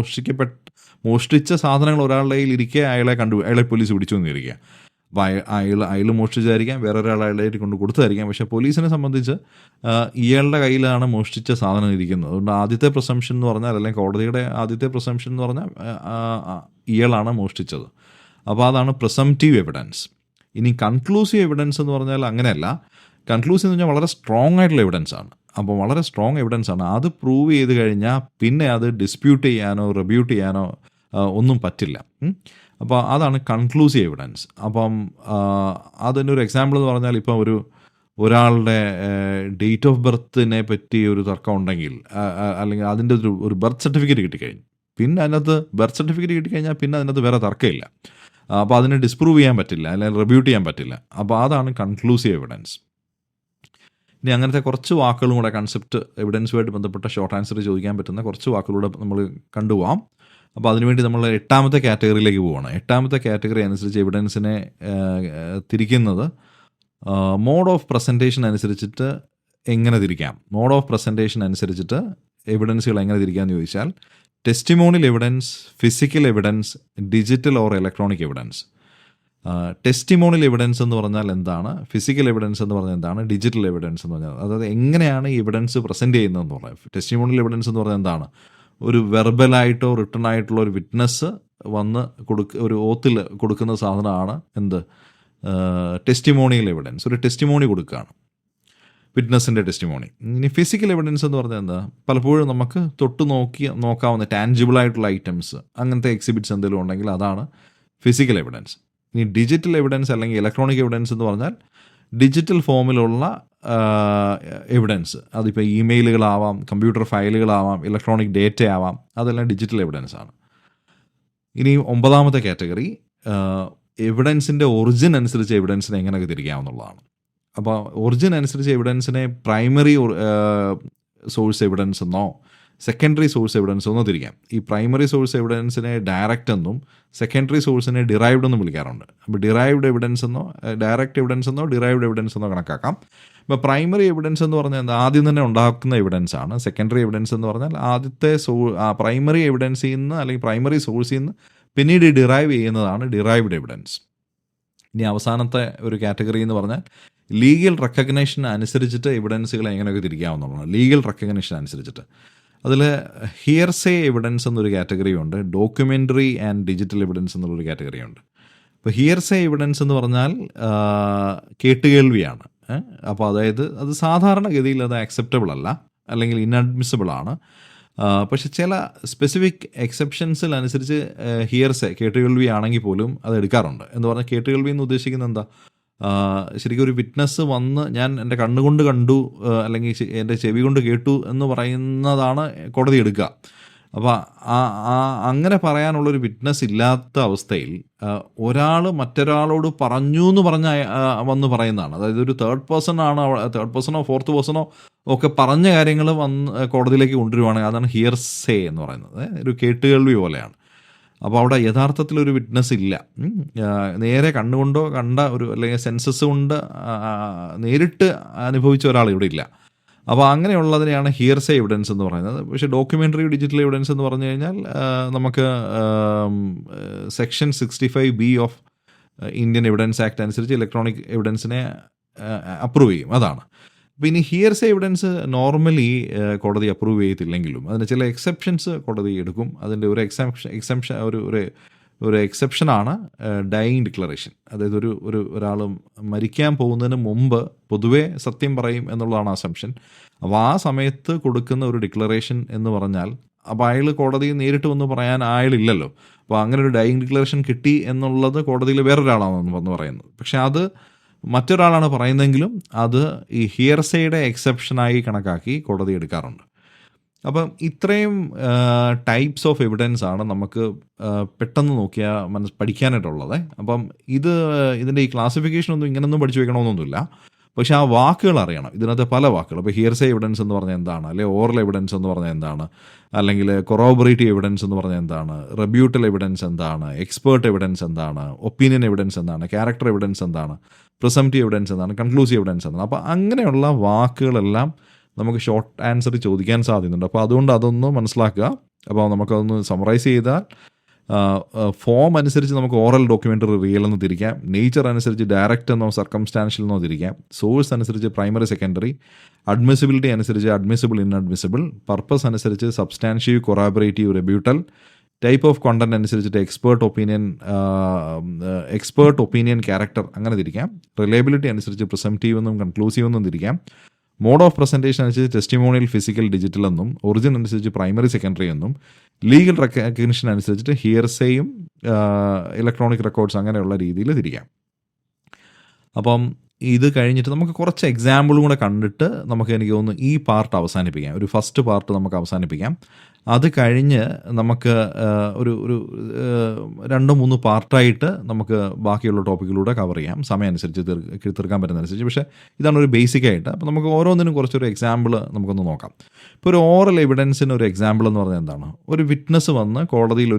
മോഷ്ടിച്ച സാധനങ്ങൾ ഒരാളുടെ കയ്യിൽ ഇരിക്കെ അയാളെ പോലീസ് പിടിച്ചു എന്ന് വിചാരിക്കുക. അപ്പോൾ അയാൾ മോഷ്ടിച്ചായിരിക്കാം, വേറൊരാൾ അയാളായിട്ട് കൊണ്ട് കൊടുത്തതായിരിക്കാം. പക്ഷേ പോലീസിനെ സംബന്ധിച്ച് ഇയാളുടെ കയ്യിലാണ് മോഷ്ടിച്ച സാധനം ഇരിക്കുന്നത്. അതുകൊണ്ട് ആദ്യത്തെ പ്രിസംപ്ഷൻ എന്ന് പറഞ്ഞാൽ, അല്ലെങ്കിൽ കോടതിയുടെ ആദ്യത്തെ പ്രിസംപ്ഷൻ എന്ന് പറഞ്ഞാൽ ഇയാളാണ് മോഷ്ടിച്ചത്. അപ്പോൾ അതാണ് പ്രിസംപ്റ്റീവ് എവിഡൻസ്. ഇനി കൺക്ലൂസീവ് എവിഡൻസ് എന്ന് പറഞ്ഞാൽ അങ്ങനെയല്ല. കൺക്ലൂസീവ് എന്ന് പറഞ്ഞാൽ വളരെ സ്ട്രോങ് ആയിട്ടുള്ള എവിഡൻസ് ആണ്. അപ്പോൾ വളരെ സ്ട്രോങ് എവിഡൻസ് ആണ്. അത് പ്രൂവ് ചെയ്ത് കഴിഞ്ഞാൽ പിന്നെ അത് ഡിസ്പ്യൂട്ട് ചെയ്യാനോ റിബ്യൂട്ട് ചെയ്യാനോ ഒന്നും പറ്റില്ല. അപ്പോൾ അതാണ് കൺക്ലൂസീവ് എവിഡൻസ്. അപ്പം അതിൻ്റെ ഒരു എക്സാമ്പിൾ എന്ന് പറഞ്ഞാൽ, ഇപ്പോൾ ഒരാളുടെ ഡേറ്റ് ഓഫ് ബർത്തിനെ പറ്റി ഒരു തർക്കം ഉണ്ടെങ്കിൽ, അല്ലെങ്കിൽ അതിൻ്റെ ഒരു ബർത്ത് സർട്ടിഫിക്കറ്റ് കിട്ടിക്കഴിഞ്ഞു, പിന്നെ അതിനകത്ത് ബർത്ത് സർട്ടിഫിക്കറ്റ് കിട്ടിക്കഴിഞ്ഞാൽ പിന്നെ അതിനകത്ത് വേറെ തർക്കമില്ല. അപ്പോൾ അതിനെ ഡിസ്പ്രൂവ് ചെയ്യാൻ പറ്റില്ല, അല്ലെങ്കിൽ റിബ്യൂട്ട് ചെയ്യാൻ പറ്റില്ല. അപ്പോൾ അതാണ് കൺക്ലൂസീവ് എവിഡൻസ്. ഇനി അങ്ങനത്തെ കുറച്ച് വാക്കുകളും കൂടെ കൺസെപ്റ്റ് എവിഡൻസുമായിട്ട് ബന്ധപ്പെട്ട ഷോർട്ട് ആൻസർ ചോദിക്കാൻ പറ്റുന്ന കുറച്ച് വാക്കുകളൂടെ നമ്മൾ കണ്ടുപോകാം. അപ്പോൾ അതിനുവേണ്ടി നമ്മൾ 8ാമത്തെ കാറ്റഗറിയിലേക്ക് പോവുകയാണ്. 8ാമത്തെ കാറ്റഗറി അനുസരിച്ച് എവിഡൻസിനെ തിരിക്കുന്നത് മോഡ് ഓഫ് പ്രസൻറ്റേഷൻ അനുസരിച്ചിട്ട് എങ്ങനെ തിരിക്കാം. മോഡ് ഓഫ് പ്രസൻറ്റേഷൻ അനുസരിച്ചിട്ട് എവിഡൻസുകൾ എങ്ങനെ തിരിക്കാമെന്ന് ചോദിച്ചാൽ, testimonial evidence, physical evidence, digital or electronic evidence. Testimonial evidence എന്ന് പറഞ്ഞാൽ എന്താണ്, ഫിസിക്കൽ എവിഡൻസ് എന്ന് പറഞ്ഞാൽ എന്താണ്, ഡിജിറ്റൽ എവിഡൻസ് എന്ന് പറഞ്ഞാൽ, അതായത് എങ്ങനെയാണ് ഈ എവിഡൻസ് പ്രസൻറ്റ് ചെയ്യുന്നതെന്ന് പറയുന്നത്. ടെസ്റ്റിമോണിയൽ എവിഡൻസ് എന്ന് പറഞ്ഞാൽ എന്താണ്, ഒരു വെർബലായിട്ടോ റിട്ടൺ ആയിട്ടുള്ള ഒരു വിറ്റ്നസ് വന്ന് ഒരു ഓത്തിൽ കൊടുക്കുന്ന സാധനമാണ് എന്ത്, ടെസ്റ്റിമോണിയൽ എവിഡൻസ്. ഒരു ടെസ്റ്റിമോണി കൊടുക്കുകയാണ്, വിറ്റ്നസിൻ്റെ ടെസ്റ്റിമോണി. ഇനി ഫിസിക്കൽ എവിഡൻസ് എന്ന് പറഞ്ഞാൽ എന്താ, പലപ്പോഴും നമുക്ക് നോക്കാവുന്ന ടാൻജിബിൾ ആയിട്ടുള്ള ഐറ്റംസ്, അങ്ങനത്തെ എക്സിബിറ്റ്സ് എന്തെങ്കിലും ഉണ്ടെങ്കിൽ അതാണ് ഫിസിക്കൽ എവിഡൻസ്. ഇനി ഡിജിറ്റൽ എവിഡൻസ് അല്ലെങ്കിൽ ഇലക്ട്രോണിക് എവിഡൻസ് എന്ന് പറഞ്ഞാൽ ഡിജിറ്റൽ ഫോമിലുള്ള എവിഡൻസ്. അതിപ്പോൾ ഇമെയിലുകളാവാം, കമ്പ്യൂട്ടർ ഫയലുകളാവാം, ഇലക്ട്രോണിക് ഡേറ്റ ആവാം, അതെല്ലാം ഡിജിറ്റൽ എവിഡൻസ് ആണ്. ഇനി 9ാമത്തെ കാറ്റഗറി എവിഡൻസിൻ്റെ ഒറിജിൻ അനുസരിച്ച് എവിഡൻസിനെ എങ്ങനെയൊക്കെ തിരിക്കാമെന്നുള്ളതാണ്. അപ്പോൾ ഒറിജിൻ അനുസരിച്ച് എവിഡൻസിനെ പ്രൈമറി സോഴ്സ് എവിഡൻസ് എന്നോ സെക്കൻഡറി സോഴ്സ് എവിഡൻസ് എന്നോ തിരിക്കാം. ഈ പ്രൈമറി സോഴ്സ് എവിഡൻസിനെ ഡയറക്റ്റ് എന്നും സെക്കൻഡറി സോഴ്സിനെ ഡിറൈവ്ഡ് എന്നും വിളിക്കാറുണ്ട്. അപ്പോൾ ഡിറൈവ്ഡ് എവിഡൻസ് എന്നോ ഡയറക്റ്റ് എവിഡൻസ് എന്നോ ഡിറൈവ്ഡ് എവിഡൻസ് എന്നോ കണക്കാക്കാം. ഇപ്പോൾ പ്രൈമറി എവിഡൻസ് എന്ന് പറഞ്ഞാൽ ആദ്യം തന്നെ ഉണ്ടാക്കുന്ന എവിഡൻസ് ആണ്. സെക്കൻഡറി എവിഡൻസ് എന്ന് പറഞ്ഞാൽ ആദ്യത്തെ പ്രൈമറി എവിഡൻസിൽ നിന്ന് അല്ലെങ്കിൽ പ്രൈമറി സോഴ്സിൽ നിന്ന് പിന്നീട് ഡിറൈവ് ചെയ്യുന്നതാണ് ഡിറൈവ്ഡ് എവിഡൻസ്. ഇനി അവസാനത്തെ ഒരു കാറ്റഗറി എന്ന് പറഞ്ഞാൽ ലീഗൽ റെക്കഗ്നേഷൻ അനുസരിച്ചിട്ട് എവിഡൻസുകളെ എങ്ങനെയൊക്കെ തിരിക്കാവുന്നതാണ്. ലീഗൽ റെക്കഗ്നേഷൻ അനുസരിച്ചിട്ട് അതിൽ ഹിയർസേ എവിഡൻസ് എന്നൊരു കാറ്റഗറി ഉണ്ട്, ഡോക്യുമെൻ്ററി ആൻഡ് ഡിജിറ്റൽ എവിഡൻസ് എന്നുള്ളൊരു കാറ്റഗറി ഉണ്ട്. ഇപ്പോൾ ഹിയർസേ എവിഡൻസ് എന്ന് പറഞ്ഞാൽ കേട്ടുകേൾവിയാണ്. അപ്പോൾ അതായത് അത് സാധാരണഗതിയിൽ അത് അക്സെപ്റ്റബിൾ അല്ല, അല്ലെങ്കിൽ ഇൻഅഡ്മിസിബിൾ ആണ്. പക്ഷെ ചില സ്പെസിഫിക് എക്സെപ്ഷൻസിൽ അനുസരിച്ച് ഹിയർസേ കേട്ടുകേൾവി ആണെങ്കിൽ പോലും അത് എടുക്കാറുണ്ട്. എന്ന് പറഞ്ഞാൽ കേട്ടുകേൾവി എന്ന് ഉദ്ദേശിക്കുന്നത് എന്താ, ശരിക്കും ഒരു വിറ്റ്നസ് വന്ന് ഞാൻ എൻ്റെ കണ്ണുകൊണ്ട് കണ്ടു അല്ലെങ്കിൽ എൻ്റെ ചെവി കൊണ്ട് കേട്ടു എന്ന് പറയുന്നതാണ് കോടതി എടുക്കുക. അപ്പോൾ അങ്ങനെ പറയാനുള്ളൊരു വിറ്റ്നസ് ഇല്ലാത്ത അവസ്ഥയിൽ ഒരാൾ മറ്റൊരാളോട് പറഞ്ഞു എന്ന് വന്ന് പറയുന്നതാണ്. അതായത് ഒരു തേർഡ് പേഴ്സണോ ഫോർത്ത് പേഴ്സണോ ഒക്കെ പറഞ്ഞ കാര്യങ്ങൾ വന്ന് കോടതിയിലേക്ക് കൊണ്ടുവരുവാണെങ്കിൽ അതാണ് ഹിയർസേ എന്ന് പറയുന്നത്. ഒരു കേട്ടുകേൾവി പോലെയാണ്. അപ്പോൾ അവിടെ യഥാർത്ഥത്തിലൊരു വിറ്റ്നസ് ഇല്ല. നേരെ കണ്ണുകൊണ്ടോ കണ്ട അല്ലെങ്കിൽ സെൻസസ് കൊണ്ട് നേരിട്ട് അനുഭവിച്ച ഒരാൾ ഇവിടെ ഇല്ല. അപ്പോൾ അങ്ങനെയുള്ളതിനെയാണ് ഹിയർസേ എവിഡൻസ് എന്ന് പറയുന്നത്. പക്ഷേ ഡോക്യുമെൻ്ററി ഡിജിറ്റൽ എവിഡൻസ് എന്ന് പറഞ്ഞു കഴിഞ്ഞാൽ നമുക്ക് section 65B of Indian evidence act അനുസരിച്ച് ഇലക്ട്രോണിക് എവിഡൻസിനെ അപ്രൂവ് ചെയ്യും. അതാണ്. അപ്പോൾ ഇനി ഹിയർസേ എവിഡൻസ് നോർമലി കോടതി അപ്രൂവ് ചെയ്തില്ലെങ്കിലും അതിന് ചില എക്സെപ്ഷൻസ് കോടതി എടുക്കും. അതിൻ്റെ ഒരു എക്സെപ്ഷൻ ഒരു എക്സെപ്ഷനാണ് ഡൈയിങ് ഡിക്ലറേഷൻ. അതായത് ഒരാൾ മരിക്കാൻ പോകുന്നതിന് മുമ്പ് പൊതുവേ സത്യം പറയും എന്നുള്ളതാണ് അസംഷൻ. അപ്പോൾ ആ സമയത്ത് കൊടുക്കുന്ന ഒരു ഡിക്ലറേഷൻ എന്ന് പറഞ്ഞാൽ അപ്പോൾ അയാൾ കോടതിയിൽ നേരിട്ട് വന്ന് പറയാൻ അയാളില്ലല്ലോ. അപ്പോൾ അങ്ങനെ ഒരു ഡൈയിങ് ഡിക്ലറേഷൻ കിട്ടി എന്നുള്ളത് കോടതിയിൽ വേറൊരാളാണെന്ന് വന്ന് പറയുന്നത്. പക്ഷേ അത് മറ്റൊരാളാണ് പറയുന്നതെങ്കിലും അത് ഈ ഹിയർസയുടെ എക്സെപ്ഷനായി കണക്കാക്കി കോടതി എടുക്കാറുണ്ട്. അപ്പം ഇത്രയും ടൈപ്സ് ഓഫ് എവിഡൻസ് ആണ് നമുക്ക് പെട്ടെന്ന് നോക്കിയാൽ പഠിക്കാനായിട്ടുള്ളത്. അപ്പം ഇതിൻ്റെ ഈ ക്ലാസിഫിക്കേഷനൊന്നും ഇങ്ങനൊന്നും പഠിച്ചു വെക്കണമെന്നൊന്നുമില്ല. പക്ഷേ ആ വാക്കുകൾ അറിയണം. ഇതിനകത്ത് പല വാക്കുകൾ, ഇപ്പോൾ ഹിയർസേ എവിഡൻസ് എന്ന് പറഞ്ഞാൽ എന്താണ്, അല്ലെങ്കിൽ ഓറൽ എവിഡൻസ് എന്ന് പറഞ്ഞാൽ എന്താണ്, അല്ലെങ്കിൽ കൊറോബറേറ്റീവ് എവിഡൻസ് എന്ന് പറഞ്ഞാൽ എന്താണ്, റെബ്യൂട്ടൽ എവിഡൻസ് എന്താണ്, എക്സ്പേർട്ട് എവിഡൻസ് എന്താണ്, ഒപ്പീനിയൻ എവിഡൻസ് എന്താണ്, ക്യാരക്ടർ എവിഡൻസ് എന്താണ്, പ്രിസംപ്റ്റീവ് എവിഡൻസ് എന്താണ്, കൺക്ലൂസീവ് എവിഡൻസ് എന്താണ്. അപ്പോൾ അങ്ങനെയുള്ള വാക്കുകളെല്ലാം നമുക്ക് ഷോർട്ട് ആൻസർ ചോദിക്കാൻ സാധ്യതയുണ്ട്. അപ്പോൾ അതുകൊണ്ട് അതൊന്ന് മനസ്സിലാക്കുക. അപ്പോൾ നമുക്കതൊന്ന് സമറൈസ് ചെയ്താൽ ഫോം അനുസരിച്ച് നമുക്ക് ഓറൽ, ഡോക്യുമെൻ്ററി, റിയൽ എന്ന് തിരിക്കാം. നേച്ചർ അനുസരിച്ച് ഡയറക്റ്റ് എന്നോ സർക്കംസ്റ്റാൻഷ്യൽ എന്നോ തിരിക്കാം. സോഴ്സ് അനുസരിച്ച് പ്രൈമറി, സെക്കൻഡറി. അഡ്മിസിബിലിറ്റി അനുസരിച്ച് അഡ്മിസിബിൾ, ഇൻഅഡ്മിസിബിൾ. പർപ്പസ് അനുസരിച്ച് സബ്സ്റ്റാൻഷ്യീവ്, കൊറാബറേറ്റീവ്, റെബ്യൂട്ടൽ. ടൈപ്പ് ഓഫ് കണ്ടന്റ് അനുസരിച്ചിട്ട് എക്സ്പേർട്ട് ഒപ്പീനിയൻ, ക്യാരക്ടർ, അങ്ങനെ തിരിക്കാം. റിലയബിലിറ്റി അനുസരിച്ച് പ്രിസംപ്റ്റീവ് എന്നും കൺക്ലൂസീവ് എന്നും തിരിക്കാം. മോഡ് ഓഫ് പ്രസൻറ്റേഷൻ അനുസരിച്ച് ടെസ്റ്റിമോണിയൽ, ഫിസിക്കൽ, ഡിജിറ്റൽ എന്നും. ഒറിജിൻ അനുസരിച്ച് പ്രൈമറി, സെക്കൻഡറി എന്നും. ലീഗൽ റെക്കഗ്നിഷൻ അനുസരിച്ചിട്ട് ഹിയർസേയും ഇലക്ട്രോണിക് റെക്കോർഡ്സ് അങ്ങനെയുള്ള രീതിയിൽ തിരിക്കാം. അപ്പം ഇത് കഴിഞ്ഞിട്ട് നമുക്ക് കുറച്ച് എക്സാമ്പിളും കൂടെ കണ്ടിട്ട് എനിക്ക് തോന്നുന്നു ഈ പാർട്ട് അവസാനിപ്പിക്കാം. ഒരു ഫസ്റ്റ് പാർട്ട് നമുക്ക് അവസാനിപ്പിക്കാം. അത് കഴിഞ്ഞ് നമുക്ക് ഒരു 2-3 പാർട്ടായിട്ട് നമുക്ക് ബാക്കിയുള്ള ടോപ്പിക്കിലൂടെ കവർ ചെയ്യാം, സമയം അനുസരിച്ച് തീർക്കാൻ പറ്റുന്നതനുസരിച്ച്. പക്ഷേ ഇതാണ് ഒരു ബേസിക്കായിട്ട്. അപ്പോൾ നമുക്ക് ഓരോന്നിനും കുറച്ചൊരു എക്സാമ്പിൾ നമുക്കൊന്ന് നോക്കാം. ഇപ്പോൾ ഒരു ഓറൽ എവിഡൻസിന് ഒരു എക്സാമ്പിൾ എന്ന് പറഞ്ഞാൽ എന്താണ്? ഒരു വിറ്റ്നസ് വന്ന് കോടതിയിൽ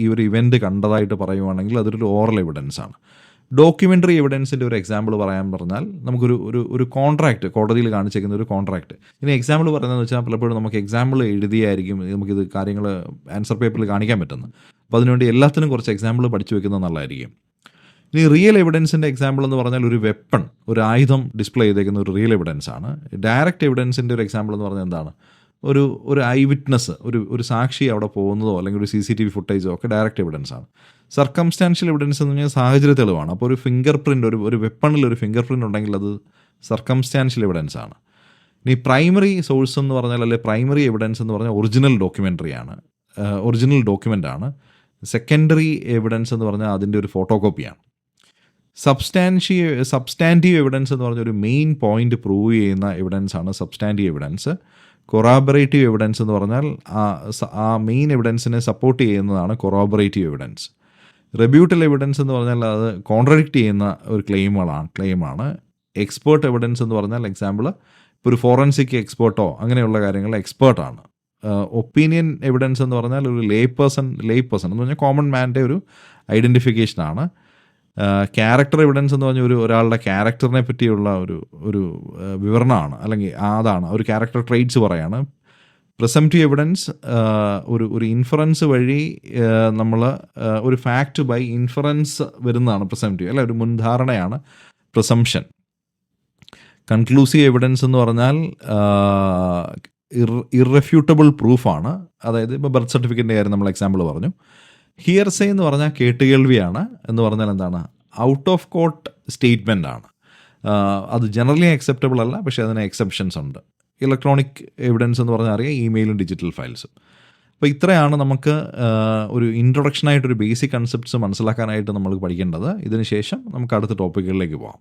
ഈ ഒരു ഇവൻറ്റ് കണ്ടതായിട്ട് പറയുവാണെങ്കിൽ അതൊരു ഓറൽ എവിഡൻസ് ആണ്. ഡോക്യുമെൻ്ററി എവിഡൻസിൻ്റെ ഒരു എക്സാമ്പിൾ പറയാൻ പറഞ്ഞാൽ ഒരു കോൺട്രാക്റ്റ്, കോടതിയിൽ കാണിച്ചേക്കുന്ന ഒരു കോൺട്രാക്റ്റ്. ഇനി എക്സാമ്പിൾ പറയുന്നതെന്ന് വെച്ചാൽ പലപ്പോഴും നമുക്ക് എക്സാമ്പിൾ എഴുതിയായിരിക്കും നമുക്കിത് കാര്യങ്ങൾ ആൻസർ പേപ്പറിൽ കാണിക്കാൻ പറ്റുന്നത്. അപ്പോൾ അതിനുവേണ്ടി എല്ലാത്തിനും കുറച്ച് എക്സാമ്പിൾ പഠിച്ചു വെക്കുന്നത് നല്ലതായിരിക്കും. ഇനി റിയൽ എവിഡൻസിൻ്റെ എക്സാമ്പിൾ എന്ന് പറഞ്ഞാൽ ഒരു വെപ്പൺ, ഒരു ആയുധം ഡിസ്പ്ലേ ചെയ്തേക്കുന്ന ഒരു റിയൽ എവിഡൻസ് ആണ്. ഡയറക്റ്റ് എവിഡൻസിൻ്റെ ഒരു എക്സാമ്പിൾ എന്ന് പറഞ്ഞാൽ എന്താണ്? ഒരു ഐ വിറ്റ്നസ്, ഒരു സാക്ഷി അവിടെ പോകുന്നതോ അല്ലെങ്കിൽ ഒരു CCTV ഫുട്ടേജോ ഒക്കെ ഡയറക്റ്റ് എവിഡൻസ് ആണ്. സർക്കംസ്റ്റാൻഷ്യൽ എവിഡൻസ് എന്ന് പറഞ്ഞാൽ സാഹചര്യ തെളിവാണ്. അപ്പോൾ ഒരു ഫിംഗർ പ്രിൻ്റ്, ഒരു വെപ്പണിൽ ഒരു ഫിംഗർ പ്രിൻ്റ് ഉണ്ടെങ്കിൽ അത് സർക്കംസ്റ്റാൻഷ്യൽ എവിഡൻസ് ആണ്. ഇനി പ്രൈമറി സോഴ്സ് എന്ന് പറഞ്ഞാൽ, അല്ലെങ്കിൽ പ്രൈമറി എവിഡൻസ് എന്ന് പറഞ്ഞാൽ ഒറിജിനൽ ഡോക്യുമെൻ്റ് ആണ്. സെക്കൻഡറി എവിഡൻസ് എന്ന് പറഞ്ഞാൽ അതിൻ്റെ ഒരു ഫോട്ടോ കോപ്പിയാണ്. സബ്സ്റ്റാൻറ്റീവ് എവിഡൻസ് എന്ന് പറഞ്ഞാൽ ഒരു മെയിൻ പോയിന്റ് പ്രൂവ് ചെയ്യുന്ന എവിഡൻസ് ആണ് സബ്സ്റ്റാൻറ്റീവ് എവിഡൻസ്. കൊറാബറേറ്റീവ് എവിഡൻസ് എന്ന് പറഞ്ഞാൽ ആ മെയിൻ എവിഡൻസിനെ സപ്പോർട്ട് ചെയ്യുന്നതാണ് കൊറാബറേറ്റീവ് എവിഡൻസ്. റെബ്യൂട്ടൽ എവിഡൻസ് എന്ന് പറഞ്ഞാൽ അത് കോൺട്രഡിക്റ്റ് ചെയ്യുന്ന ഒരു ക്ലെയിമാണ്. എക്സ്പേർട്ട് എവിഡൻസ് എന്ന് പറഞ്ഞാൽ എക്സാമ്പിൾ ഇപ്പോൾ ഒരു ഫോറൻസിക് എക്സ്പേർട്ടോ അങ്ങനെയുള്ള കാര്യങ്ങൾ എക്സ്പേർട്ടാണ്. ഒപ്പീനിയൻ എവിഡൻസ് എന്ന് പറഞ്ഞാൽ ഒരു ലേ പേഴ്സൺ എന്ന് പറഞ്ഞാൽ കോമൺ മാൻ്റെ ഒരു ഐഡൻറ്റിഫിക്കേഷനാണ്. ക്യാരക്ടർ എവിഡൻസ് എന്ന് പറഞ്ഞാൽ ഒരാളുടെ ക്യാരക്ടറിനെ പറ്റിയുള്ള ഒരു വിവരണമാണ്, അല്ലെങ്കിൽ അതാണ് ഒരു ക്യാരക്ടർ ട്രെയ്റ്റ്സ് പറയാണ്. പ്രിസംപ്റ്റീവ് എവിഡൻസ് ഒരു ഇൻഫറൻസ് വഴി നമ്മൾ ഒരു ഫാക്റ്റ് ബൈ ഇൻഫറൻസ് വരുന്നതാണ് പ്രിസംപ്റ്റീവ്, അല്ല ഒരു മുൻധാരണയാണ് പ്രിസംപ്ഷൻ. കൺക്ലൂസീവ് എവിഡൻസ് എന്ന് പറഞ്ഞാൽ ഇറെഫ്യൂട്ടബിൾ പ്രൂഫാണ്. അതായത് ഇപ്പോൾ ബർത്ത് സർട്ടിഫിക്കറ്റിൻ്റെ കാര്യം നമ്മൾ എക്സാമ്പിൾ പറഞ്ഞു. ഹിയർസേ എന്ന് പറഞ്ഞാൽ കേട്ടുകേൾവിയാണ്. എന്ന് പറഞ്ഞാൽ എന്താണ്? ഔട്ട് ഓഫ് കോർട്ട് സ്റ്റേറ്റ്മെൻ്റ് ആണ്. അത് ജനറലി അക്സെപ്റ്റബിൾ അല്ല, പക്ഷേ അതിന് എക്സെപ്ഷൻസ് ഉണ്ട്. ഇലക്ട്രോണിക് എവിഡൻസ് എന്ന് പറഞ്ഞാൽ അറിയാം, ഇമെയിലും ഡിജിറ്റൽ ഫയൽസും. അപ്പോൾ ഇത്രയാണ് നമുക്ക് ഒരു ഇൻട്രൊഡക്ഷനായിട്ടൊരു ബേസിക് കൺസെപ്റ്റ്സ് മനസ്സിലാക്കാനായിട്ട് നമ്മൾ പഠിക്കേണ്ടത്. ഇതിന് ശേഷം നമുക്ക് അടുത്ത ടോപ്പിക്കുകളിലേക്ക് പോകാം.